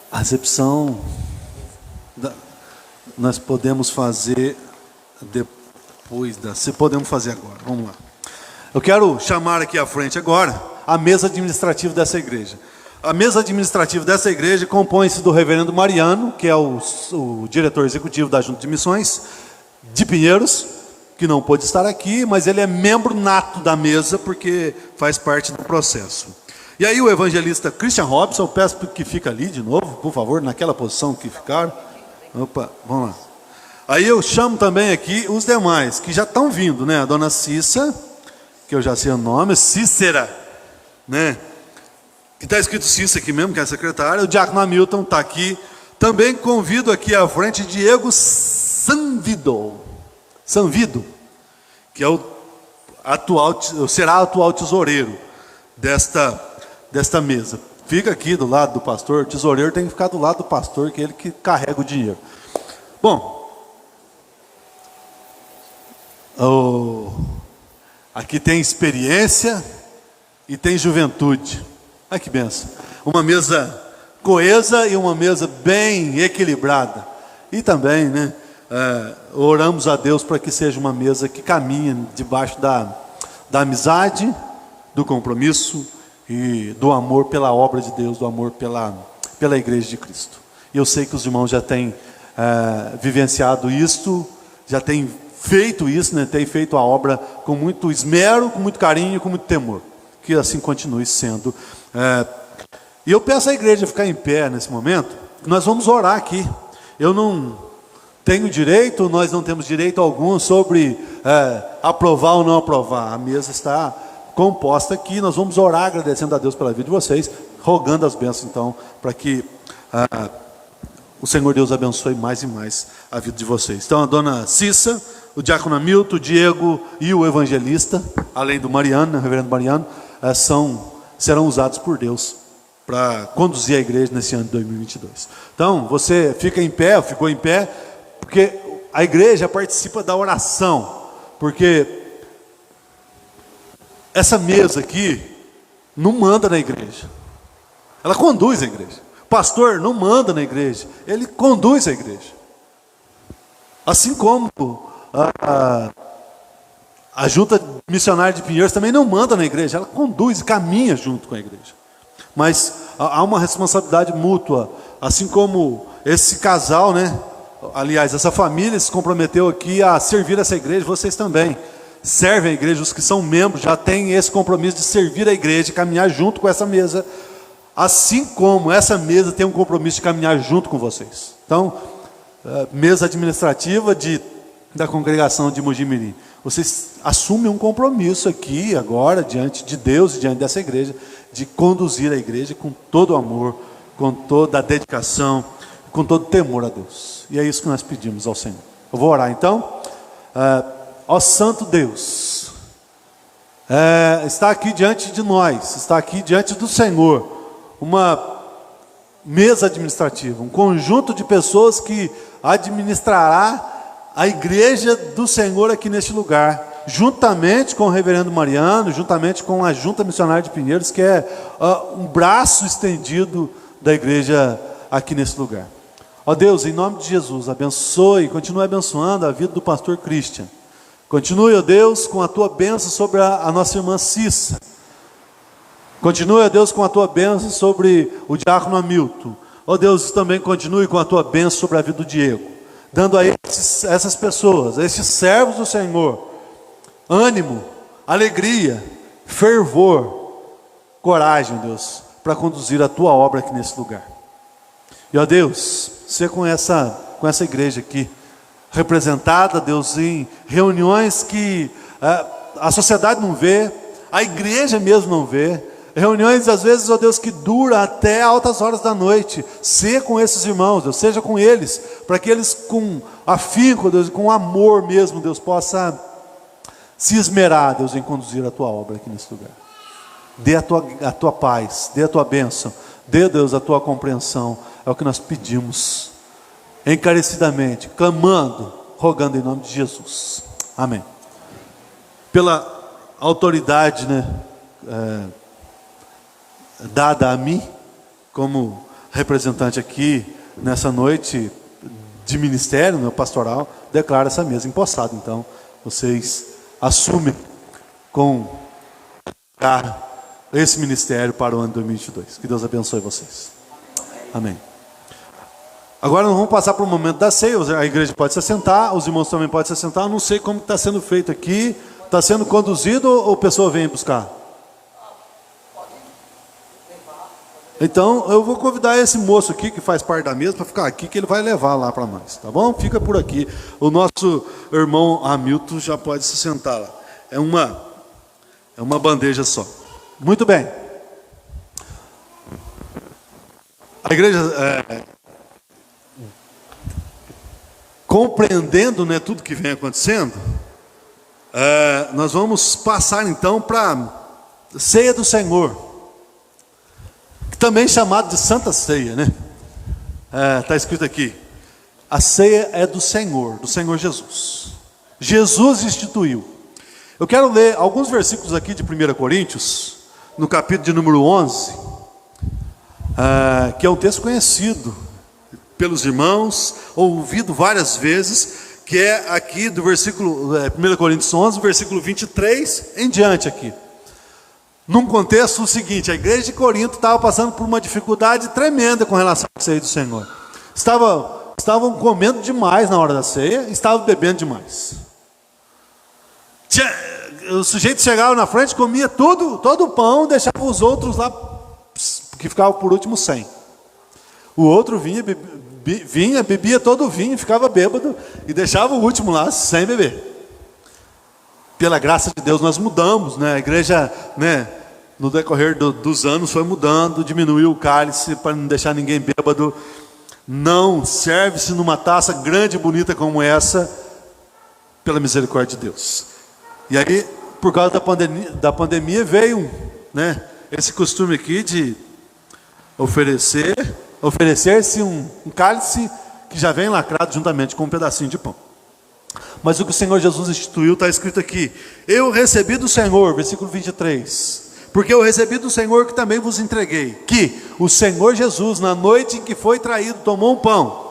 A recepção nós podemos fazer depois se podemos fazer agora. Vamos lá. Eu quero chamar aqui à frente agora a mesa administrativa dessa igreja. A mesa administrativa dessa igreja compõe-se do reverendo Mariano, que é o diretor executivo da Junta de Missões de Pinheiros, que não pôde estar aqui, mas ele é membro nato da mesa, porque faz parte do processo. E aí o evangelista Christian Robson, eu peço que fique ali de novo, por favor, naquela posição que ficaram. Opa, vamos lá. Aí eu chamo também aqui os demais, que já estão vindo, né? A dona Cissa, que eu já sei o nome, Cícera, né? Que está escrito Cissa aqui mesmo, que é a secretária. O diácono Hamilton está aqui. Também convido aqui à frente Diego Sanvido, que é será o atual tesoureiro desta mesa. Fica aqui do lado do pastor. O tesoureiro tem que ficar do lado do pastor, que é ele que carrega o dinheiro. Bom, aqui tem experiência e tem juventude. Olha que benção. Uma mesa coesa e uma mesa bem equilibrada. E também, né, oramos a Deus para que seja uma mesa que caminhe debaixo da amizade, do compromisso e do amor pela obra de Deus, do amor pela igreja de Cristo. E eu sei que os irmãos já têm vivenciado isto, já têm feito isso, né? Tem feito a obra com muito esmero, com muito carinho, com muito temor. Que assim continue sendo. E eu peço à igreja ficar em pé nesse momento. Nós vamos orar aqui. Eu não tenho direito, nós não temos direito algum sobre aprovar ou não aprovar. A mesa está composta aqui. Nós vamos orar agradecendo a Deus pela vida de vocês, rogando as bênçãos então, para que o Senhor Deus abençoe mais e mais a vida de vocês. Então a dona Cissa, o diácono Hamilton, o Diego e o evangelista, além do Mariano, o reverendo Mariano, serão usados por Deus para conduzir a igreja nesse ano de 2022. Então, você fica em pé, ficou em pé, porque a igreja participa da oração, porque essa mesa aqui não manda na igreja, ela conduz a igreja. O pastor não manda na igreja, ele conduz a igreja. Assim como a Junta Missionária de Pinheiros também não manda na igreja, ela conduz, caminha junto com a igreja. Mas há uma responsabilidade mútua, assim como esse casal, né? Aliás, essa família se comprometeu aqui a servir essa igreja, vocês também servem a igreja, os que são membros já têm esse compromisso de servir a igreja, caminhar junto com essa mesa, assim como essa mesa tem um compromisso de caminhar junto com vocês. Então, mesa administrativa da congregação de Mogi-mirim, vocês assumem um compromisso aqui agora, diante de Deus e diante dessa igreja, de conduzir a igreja com todo o amor, com toda a dedicação, com todo o temor a Deus. E é isso que nós pedimos ao Senhor. Eu vou orar então. Ó Santo Deus, está aqui diante de nós, está aqui diante do Senhor, uma mesa administrativa, um conjunto de pessoas que administrará a igreja do Senhor aqui neste lugar, juntamente com o reverendo Mariano, juntamente com a Junta Missionária de Pinheiros, que é um braço estendido da igreja aqui nesse lugar. Ó Deus, em nome de Jesus, abençoe, continue abençoando a vida do pastor Christian. Continue, ó Deus, com a tua bênção sobre a nossa irmã Cissa. Continue, ó Deus, com a tua bênção sobre o diácono Hamilton. Ó Deus, também continue com a tua bênção sobre a vida do Diego, dando a essas pessoas, a esses servos do Senhor, ânimo, alegria, fervor, coragem, Deus, para conduzir a tua obra aqui nesse lugar. E ó Deus, ser com essa igreja aqui, representada, Deus, em reuniões que a sociedade não vê, a igreja mesmo não vê, reuniões às vezes, ó Deus, que dura até altas horas da noite. Ser com esses irmãos, Deus, seja com eles, para que eles com afinco, Deus, com amor mesmo, Deus, possa se esmerar, Deus, em conduzir a tua obra aqui nesse lugar. Dê a tua paz, dê a tua bênção, dê, Deus, a tua compreensão. É o que nós pedimos encarecidamente, clamando, rogando em nome de Jesus. Amém. Pela autoridade, né, dada a mim, como representante aqui nessa noite de ministério, né, pastoral, declaro essa mesa empossada. Então, vocês assumem com esse ministério para o ano 2022. Que Deus abençoe vocês. Amém. Agora nós vamos passar para o momento da ceia. A igreja pode se assentar, os irmãos também podem se assentar. Eu não sei como está sendo feito aqui. Está sendo conduzido ou a pessoa vem buscar? Então eu vou convidar esse moço aqui que faz parte da mesa para ficar aqui, que ele vai levar lá para nós, tá bom? Fica por aqui. O nosso irmão Hamilton já pode se sentar lá. É uma bandeja só. Muito bem. A igreja compreendendo, né, tudo que vem acontecendo, nós vamos passar então para a ceia do Senhor, que também é chamado de Santa Ceia, né? Está escrito aqui, a ceia é do Senhor Jesus. Jesus instituiu. Eu quero ler alguns versículos aqui de 1 Coríntios, no capítulo de número 11, que é um texto conhecido pelos irmãos, ouvido várias vezes, que é aqui do versículo 1 Coríntios 11, versículo 23 em diante aqui. Num contexto o seguinte: a igreja de Corinto estava passando por uma dificuldade tremenda com relação à ceia do Senhor. Estavam comendo demais na hora da ceia, estavam bebendo demais. O sujeito chegava na frente, comia todo o pão, deixava os outros lá, que ficavam por último sem. O outro vinha, bebia todo o vinho, ficava bêbado e deixava o último lá sem beber. Pela graça de Deus nós mudamos, né? A igreja, né, no decorrer dos anos foi mudando, diminuiu o cálice para não deixar ninguém bêbado. Não serve-se numa taça grande e bonita como essa, pela misericórdia de Deus. E aí, por causa da pandemia veio, né, esse costume aqui de oferecer-se um cálice que já vem lacrado juntamente com um pedacinho de pão. Mas o que o Senhor Jesus instituiu está escrito aqui: eu recebi do Senhor, versículo 23, porque eu recebi do Senhor que também vos entreguei, que o Senhor Jesus, na noite em que foi traído, tomou um pão.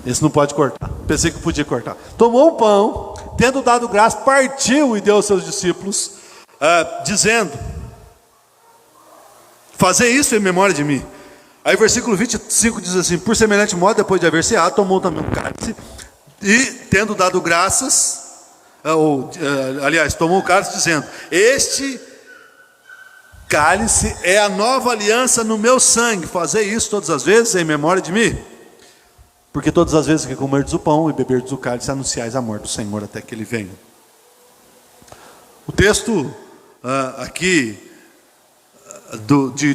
Esse não pode cortar, pensei que podia cortar. Tomou um pão, tendo dado graça, partiu e deu aos seus discípulos, dizendo: fazei isso em memória de mim. Aí versículo 25 diz assim: por semelhante modo, depois de haver ceado, tomou também um cálice, e tendo dado graças, tomou o cálice dizendo: este cálice é a nova aliança no meu sangue, fazei isso todas as vezes em memória de mim. Porque todas as vezes que comerdes o pão e beberdes o cálice, anunciais a morte do Senhor até que Ele venha. O texto aqui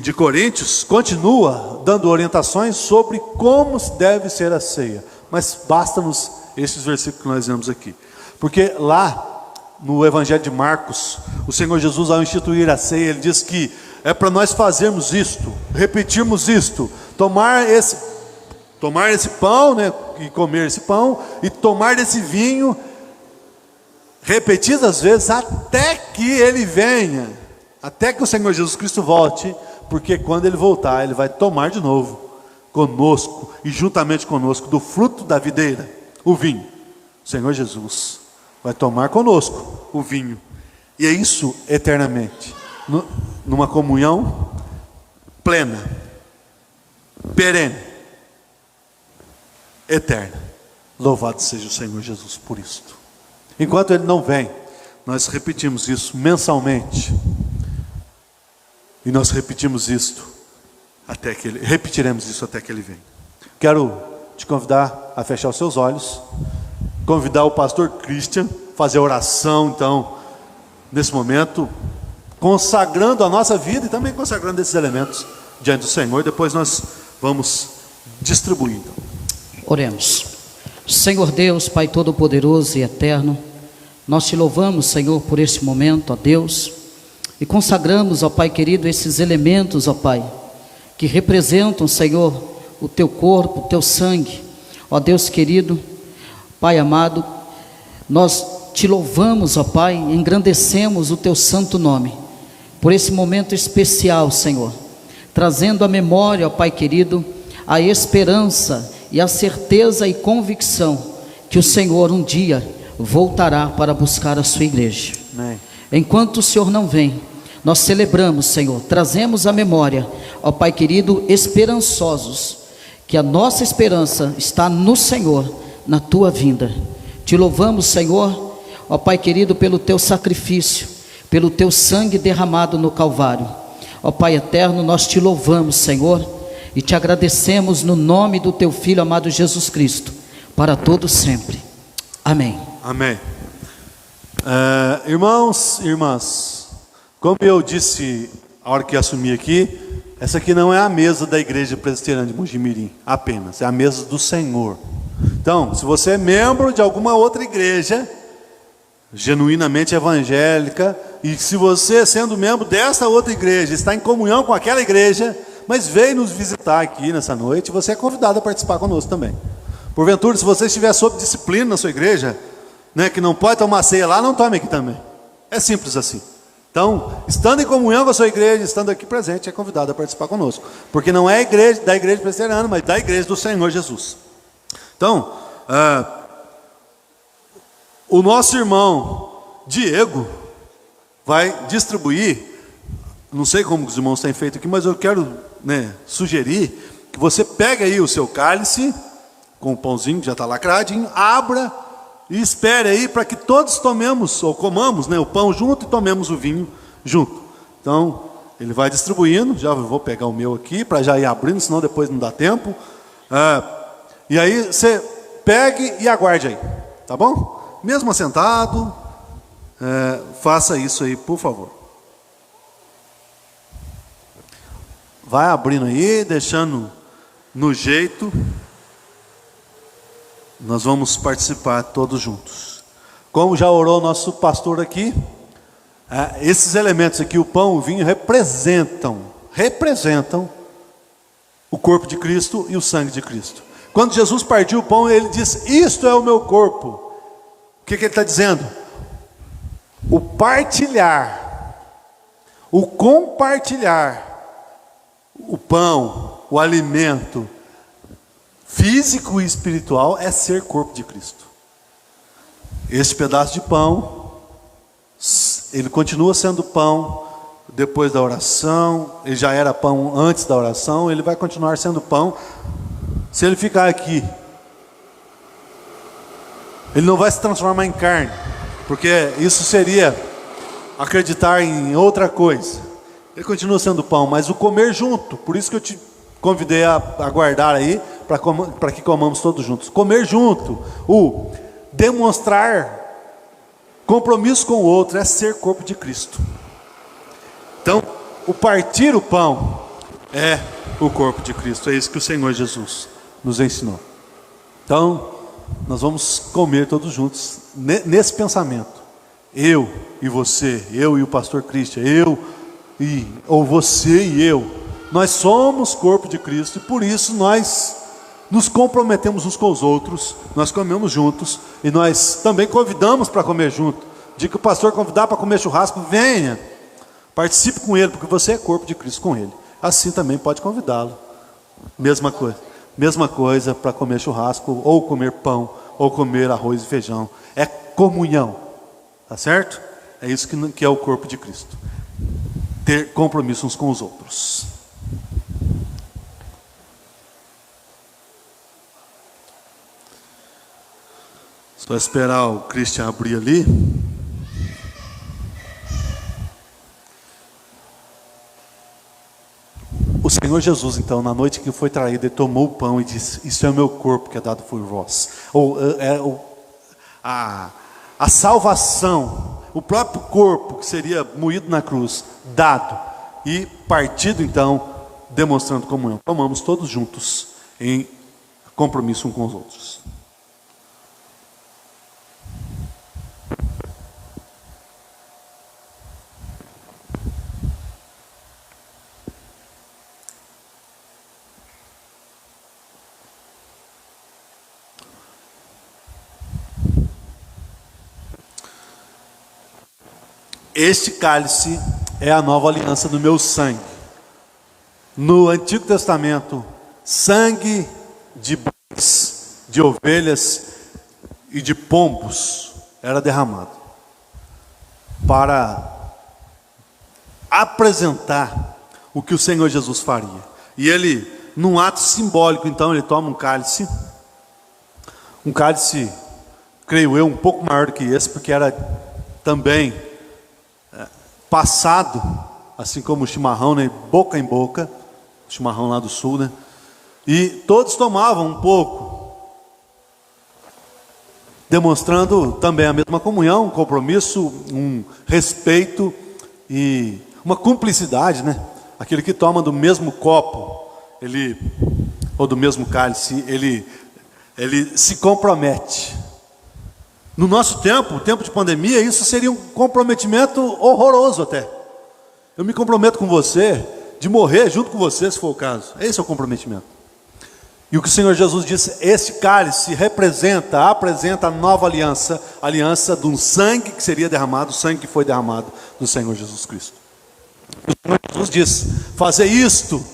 de Coríntios continua dando orientações sobre como deve ser a ceia. Mas basta-nos esses versículos que nós vemos aqui. Porque lá no Evangelho de Marcos, o Senhor Jesus, ao instituir a ceia, Ele diz que é para nós fazermos isto, repetirmos isto, tomar esse pão, né, e comer esse pão, e tomar desse vinho, repetidas vezes, até que Ele venha, até que o Senhor Jesus Cristo volte, porque quando Ele voltar, Ele vai tomar de novo, conosco, e juntamente conosco, do fruto da videira, o vinho. O Senhor Jesus vai tomar conosco o vinho, e é isso eternamente, numa comunhão plena, perene, eterna. Louvado seja o Senhor Jesus por isto. Enquanto Ele não vem, nós repetimos isso mensalmente. E nós repetiremos isso até que Ele venha. Quero te convidar a fechar os seus olhos, convidar o pastor Christian a fazer a oração, então, nesse momento, consagrando a nossa vida e também consagrando esses elementos diante do Senhor. Depois nós vamos distribuir. Então. Oremos. Senhor Deus, Pai Todo-Poderoso e Eterno, nós te louvamos, Senhor, por este momento, ó Deus, e consagramos, ó Pai querido, esses elementos, ó Pai, que representam, Senhor, o teu corpo, o teu sangue, ó Deus querido, Pai amado, nós te louvamos, ó Pai, engrandecemos o teu santo nome, por esse momento especial, Senhor, trazendo à memória, ó Pai querido, a esperança e a certeza e convicção que o Senhor um dia voltará para buscar a sua igreja. Amém. Enquanto o Senhor não vem, nós celebramos, Senhor, trazemos à memória, ó Pai querido, esperançosos, que a nossa esperança está no Senhor, na tua vinda. Te louvamos, Senhor, ó Pai querido, pelo teu sacrifício, pelo teu sangue derramado no Calvário. Ó Pai eterno, nós te louvamos, Senhor, e te agradecemos no nome do teu Filho amado Jesus Cristo, para todos sempre. Amém. Amém. Irmãos e irmãs, como eu disse a hora que assumi aqui, essa aqui não é a mesa da igreja presbiteriana de Mojimirim, apenas, é a mesa do Senhor. Então, se você é membro de alguma outra igreja, genuinamente evangélica, e se você, sendo membro dessa outra igreja, está em comunhão com aquela igreja, mas veio nos visitar aqui nessa noite, você é convidado a participar conosco também. Porventura, se você estiver sob disciplina na sua igreja, né, que não pode tomar ceia lá, não tome aqui também. É simples assim. Então, estando em comunhão com a sua igreja, estando aqui presente, é convidado a participar conosco. Porque não é a igreja, da igreja presbiteriana, mas da igreja do Senhor Jesus. Então, o nosso irmão Diego vai distribuir, não sei como os irmãos têm feito aqui, mas eu quero, sugerir que você pegue aí o seu cálice, com o pãozinho que já está lacradinho, abra e espere aí para que todos tomemos, ou comamos, o pão junto e tomemos o vinho junto. Então, ele vai distribuindo, já vou pegar o meu aqui, para já ir abrindo, senão depois não dá tempo. E aí você pegue e aguarde aí, tá bom? Mesmo assentado, faça isso aí, por favor. Vai abrindo aí, deixando no jeito. Nós vamos participar todos juntos. Como já orou nosso pastor aqui, esses elementos aqui, o pão e o vinho, representam o corpo de Cristo e o sangue de Cristo. Quando Jesus partiu o pão, ele disse: isto é o meu corpo. O que ele está dizendo? O partilhar, o compartilhar, o pão, o alimento físico e espiritual é ser corpo de Cristo. Esse pedaço de pão, ele continua sendo pão depois da oração, ele já era pão antes da oração, ele vai continuar sendo pão. Se ele ficar aqui, ele não vai se transformar em carne, porque isso seria acreditar em outra coisa. Ele continua sendo pão, mas o comer junto, por isso que eu te convidei a aguardar aí, para que comamos todos juntos. Comer junto, o demonstrar compromisso com o outro, é ser corpo de Cristo. Então, o partir o pão é o corpo de Cristo. É isso que o Senhor Jesus nos ensinou. Então, nós vamos comer todos juntos nesse pensamento. Eu e você, eu e o pastor Christian, ou você e eu, nós somos corpo de Cristo, e por isso nós nos comprometemos uns com os outros, nós comemos juntos, e nós também convidamos para comer junto. Dia que o pastor convidar para comer churrasco, venha, participe com ele, porque você é corpo de Cristo com ele. Assim também pode convidá-lo. Mesma coisa para comer churrasco, ou comer pão, ou comer arroz e feijão. É comunhão, tá certo? É isso que é o corpo de Cristo. Ter compromisso uns com os outros. Só esperar o Christian abrir ali. O Senhor Jesus, então, na noite que foi traído, ele tomou o pão e disse: isso é o meu corpo que é dado por vós. A salvação, o próprio corpo que seria moído na cruz, dado e partido, então, demonstrando comunhão. Tomamos todos juntos em compromisso uns com os outros. Este cálice é a nova aliança do meu sangue. No Antigo Testamento, sangue de bois, de ovelhas e de pombos era derramado para apresentar o que o Senhor Jesus faria. E ele, num ato simbólico, então, ele toma um cálice, creio eu, um pouco maior do que esse, porque era também passado, assim como o chimarrão, né, boca em boca, o chimarrão lá do sul, né? E todos tomavam um pouco, demonstrando também a mesma comunhão, um compromisso, um respeito e uma cumplicidade, né? Aquele que toma do mesmo copo, ou do mesmo cálice, ele se compromete. No nosso tempo, o tempo de pandemia, isso seria um comprometimento horroroso até. Eu me comprometo com você de morrer junto com você, se for o caso. Esse é o comprometimento. E o que o Senhor Jesus disse: esse cálice apresenta a nova aliança, a aliança de um sangue que seria derramado, o sangue que foi derramado do Senhor Jesus Cristo. O Senhor Jesus disse: fazer isto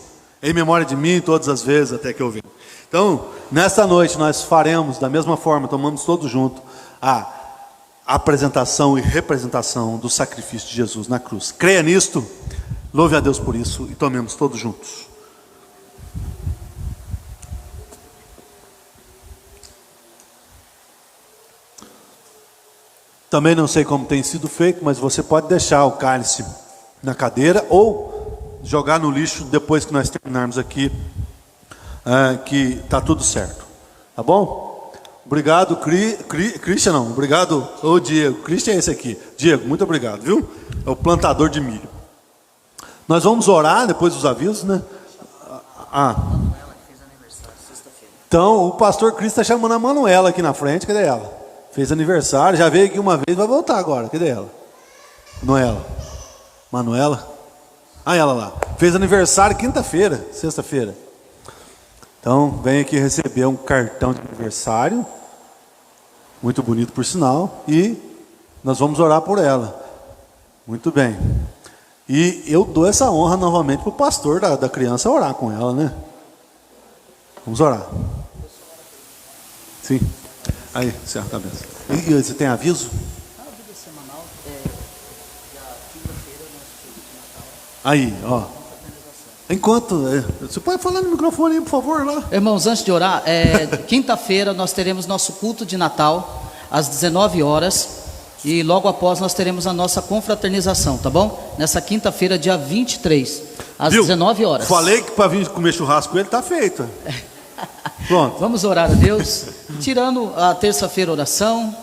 em memória de mim todas as vezes até que eu venha. Então, nesta noite nós faremos da mesma forma, tomamos todos juntos a apresentação e representação do sacrifício de Jesus na cruz. Creia nisto, louve a Deus por isso e tomemos todos juntos. Também não sei como tem sido feito, mas você pode deixar o cálice na cadeira ou jogar no lixo depois que nós terminarmos aqui, que está tudo certo, tá bom? Obrigado, Christian, não, obrigado, Diego. Christian é esse aqui. Diego, muito obrigado, viu? É o plantador de milho. Nós vamos orar depois dos avisos, né? Então, o pastor Cristo está chamando a Manuela aqui na frente. Cadê ela? Fez aniversário, já veio aqui uma vez, vai voltar agora. Cadê ela? Manuela? Ela lá. Fez aniversário quinta-feira, sexta-feira. Então, vem aqui receber um cartão de aniversário. Muito bonito, por sinal. E nós vamos orar por ela. Muito bem. E eu dou essa honra novamente para o pastor da criança orar com ela, né? Vamos orar. Sim. Aí, certo, a cabeça. E você tem aviso? Aviso semanal. Quinta-feira nós Aí, ó. Enquanto, você pode falar no microfone aí, por favor, lá. Irmãos, antes de orar, quinta-feira nós teremos nosso culto de Natal, às 19 horas, e logo após nós teremos a nossa confraternização, tá bom? Nessa quinta-feira, dia 23, às 19 horas. Falei que para vir comer churrasco com ele, tá feito. Pronto. Vamos orar a Deus, tirando a terça-feira oração.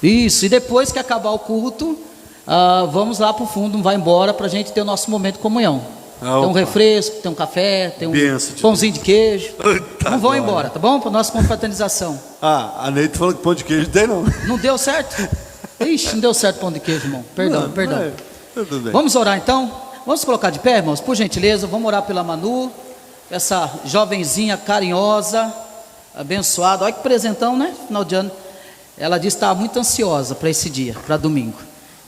Isso, e depois que acabar o culto, vamos lá para o fundo, vai embora para a gente ter o nosso momento de comunhão. Tem um refresco, tem um café, tem um pãozinho de queijo. Não vão embora, tá bom? Para a nossa confraternização. A Neide falou que pão de queijo tem não. Não deu certo? Ixi, não deu certo pão de queijo, irmão. Perdão. Tudo bem. Vamos orar então? Vamos colocar de pé, irmãos, por gentileza. Vamos orar pela Manu, essa jovenzinha carinhosa, abençoada. Olha que presentão, né? Final de ano. Ela disse que estava muito ansiosa para esse dia, para domingo.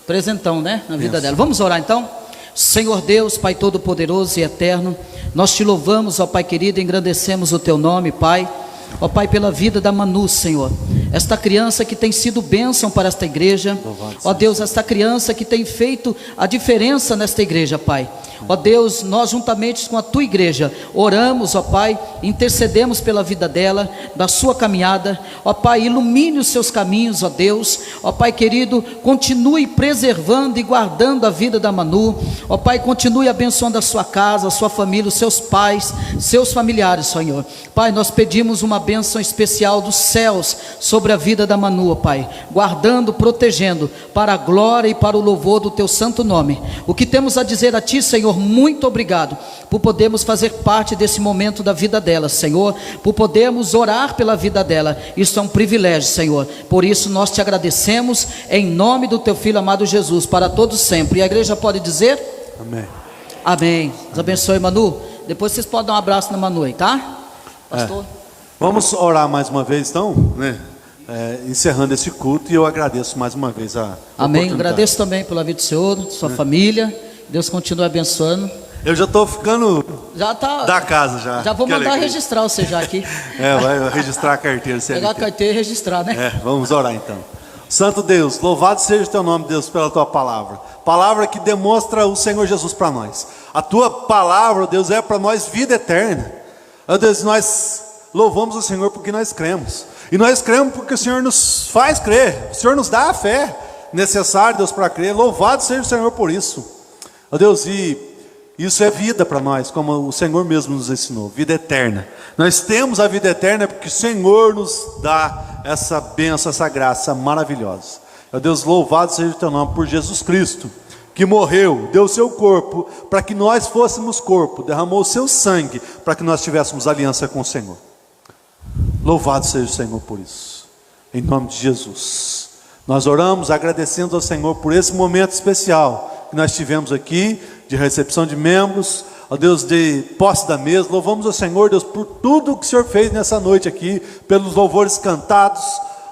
Presentão, né? Na vida dela. Vamos orar então? Senhor Deus, Pai Todo-Poderoso e Eterno, nós te louvamos, ó Pai querido, engrandecemos o teu nome, Pai. Ó Pai, pela vida da Manu, Senhor, esta criança que tem sido bênção para esta igreja, ó Deus, esta criança que tem feito a diferença nesta igreja, Pai. Ó Deus, nós juntamente com a tua igreja, oramos, ó Pai, intercedemos pela vida dela, da sua caminhada, ó Pai, ilumine os seus caminhos, ó Deus, ó Pai querido, continue preservando e guardando a vida da Manu, ó Pai, continue abençoando a sua casa, a sua família, os seus pais, seus familiares, Senhor. Pai, nós pedimos uma bênção especial dos céus sobre a vida da Manu, ó Pai, guardando, protegendo, para a glória e para o louvor do teu santo nome. O que temos a dizer a ti, Senhor, muito obrigado por podermos fazer parte desse momento da vida dela, Senhor, por podermos orar pela vida dela. Isso é um privilégio, Senhor. Por isso nós te agradecemos em nome do teu filho amado Jesus, para todos sempre. E a igreja pode dizer? Amém. Amém. Deus abençoe, Manu. Depois vocês podem dar um abraço na Manu aí, tá? Pastor? Vamos orar mais uma vez então, né? Encerrando esse culto, e eu agradeço mais uma vez a Amém. oportunidade. Agradeço também pela vida do Senhor, da sua família. Deus continue abençoando. Eu já estou ficando Já tá. da casa já. Já vou Que mandar alegria. registrar você já aqui. Vai registrar a carteira. Pegar a carteira e registrar, né? Vamos orar então. Santo Deus, louvado seja o teu nome, Deus, pela tua palavra. Palavra que demonstra o Senhor Jesus para nós. A tua palavra, Deus, é para nós vida eterna. Ó Deus, nós louvamos o Senhor porque nós cremos. E nós cremos porque o Senhor nos faz crer. O Senhor nos dá a fé necessária, Deus, para crer. Louvado seja o Senhor por isso. Ó Deus, e isso é vida para nós, como o Senhor mesmo nos ensinou, vida eterna. Nós temos a vida eterna porque o Senhor nos dá essa bênção, essa graça maravilhosa. Ó Deus, louvado seja o teu nome por Jesus Cristo, que morreu, deu o seu corpo para que nós fôssemos corpo, derramou o seu sangue para que nós tivéssemos aliança com o Senhor. Louvado seja o Senhor por isso, em nome de Jesus. Nós oramos agradecendo ao Senhor por esse momento especial que nós tivemos aqui, de recepção de membros, ó Deus, de posse da mesa. Louvamos ao Senhor, Deus, por tudo que o Senhor fez nessa noite aqui, pelos louvores cantados,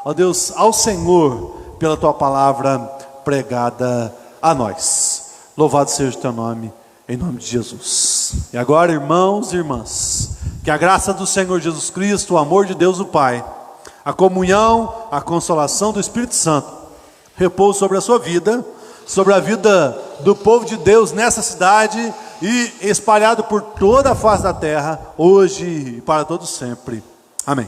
ó Deus, ao Senhor, pela tua palavra pregada a nós. Louvado seja o teu nome, em nome de Jesus. E agora, irmãos e irmãs, que a graça do Senhor Jesus Cristo, o amor de Deus o Pai, a comunhão, a consolação do Espírito Santo repouse sobre a sua vida, sobre a vida do povo de Deus nessa cidade e espalhado por toda a face da terra, hoje e para todos sempre. Amém.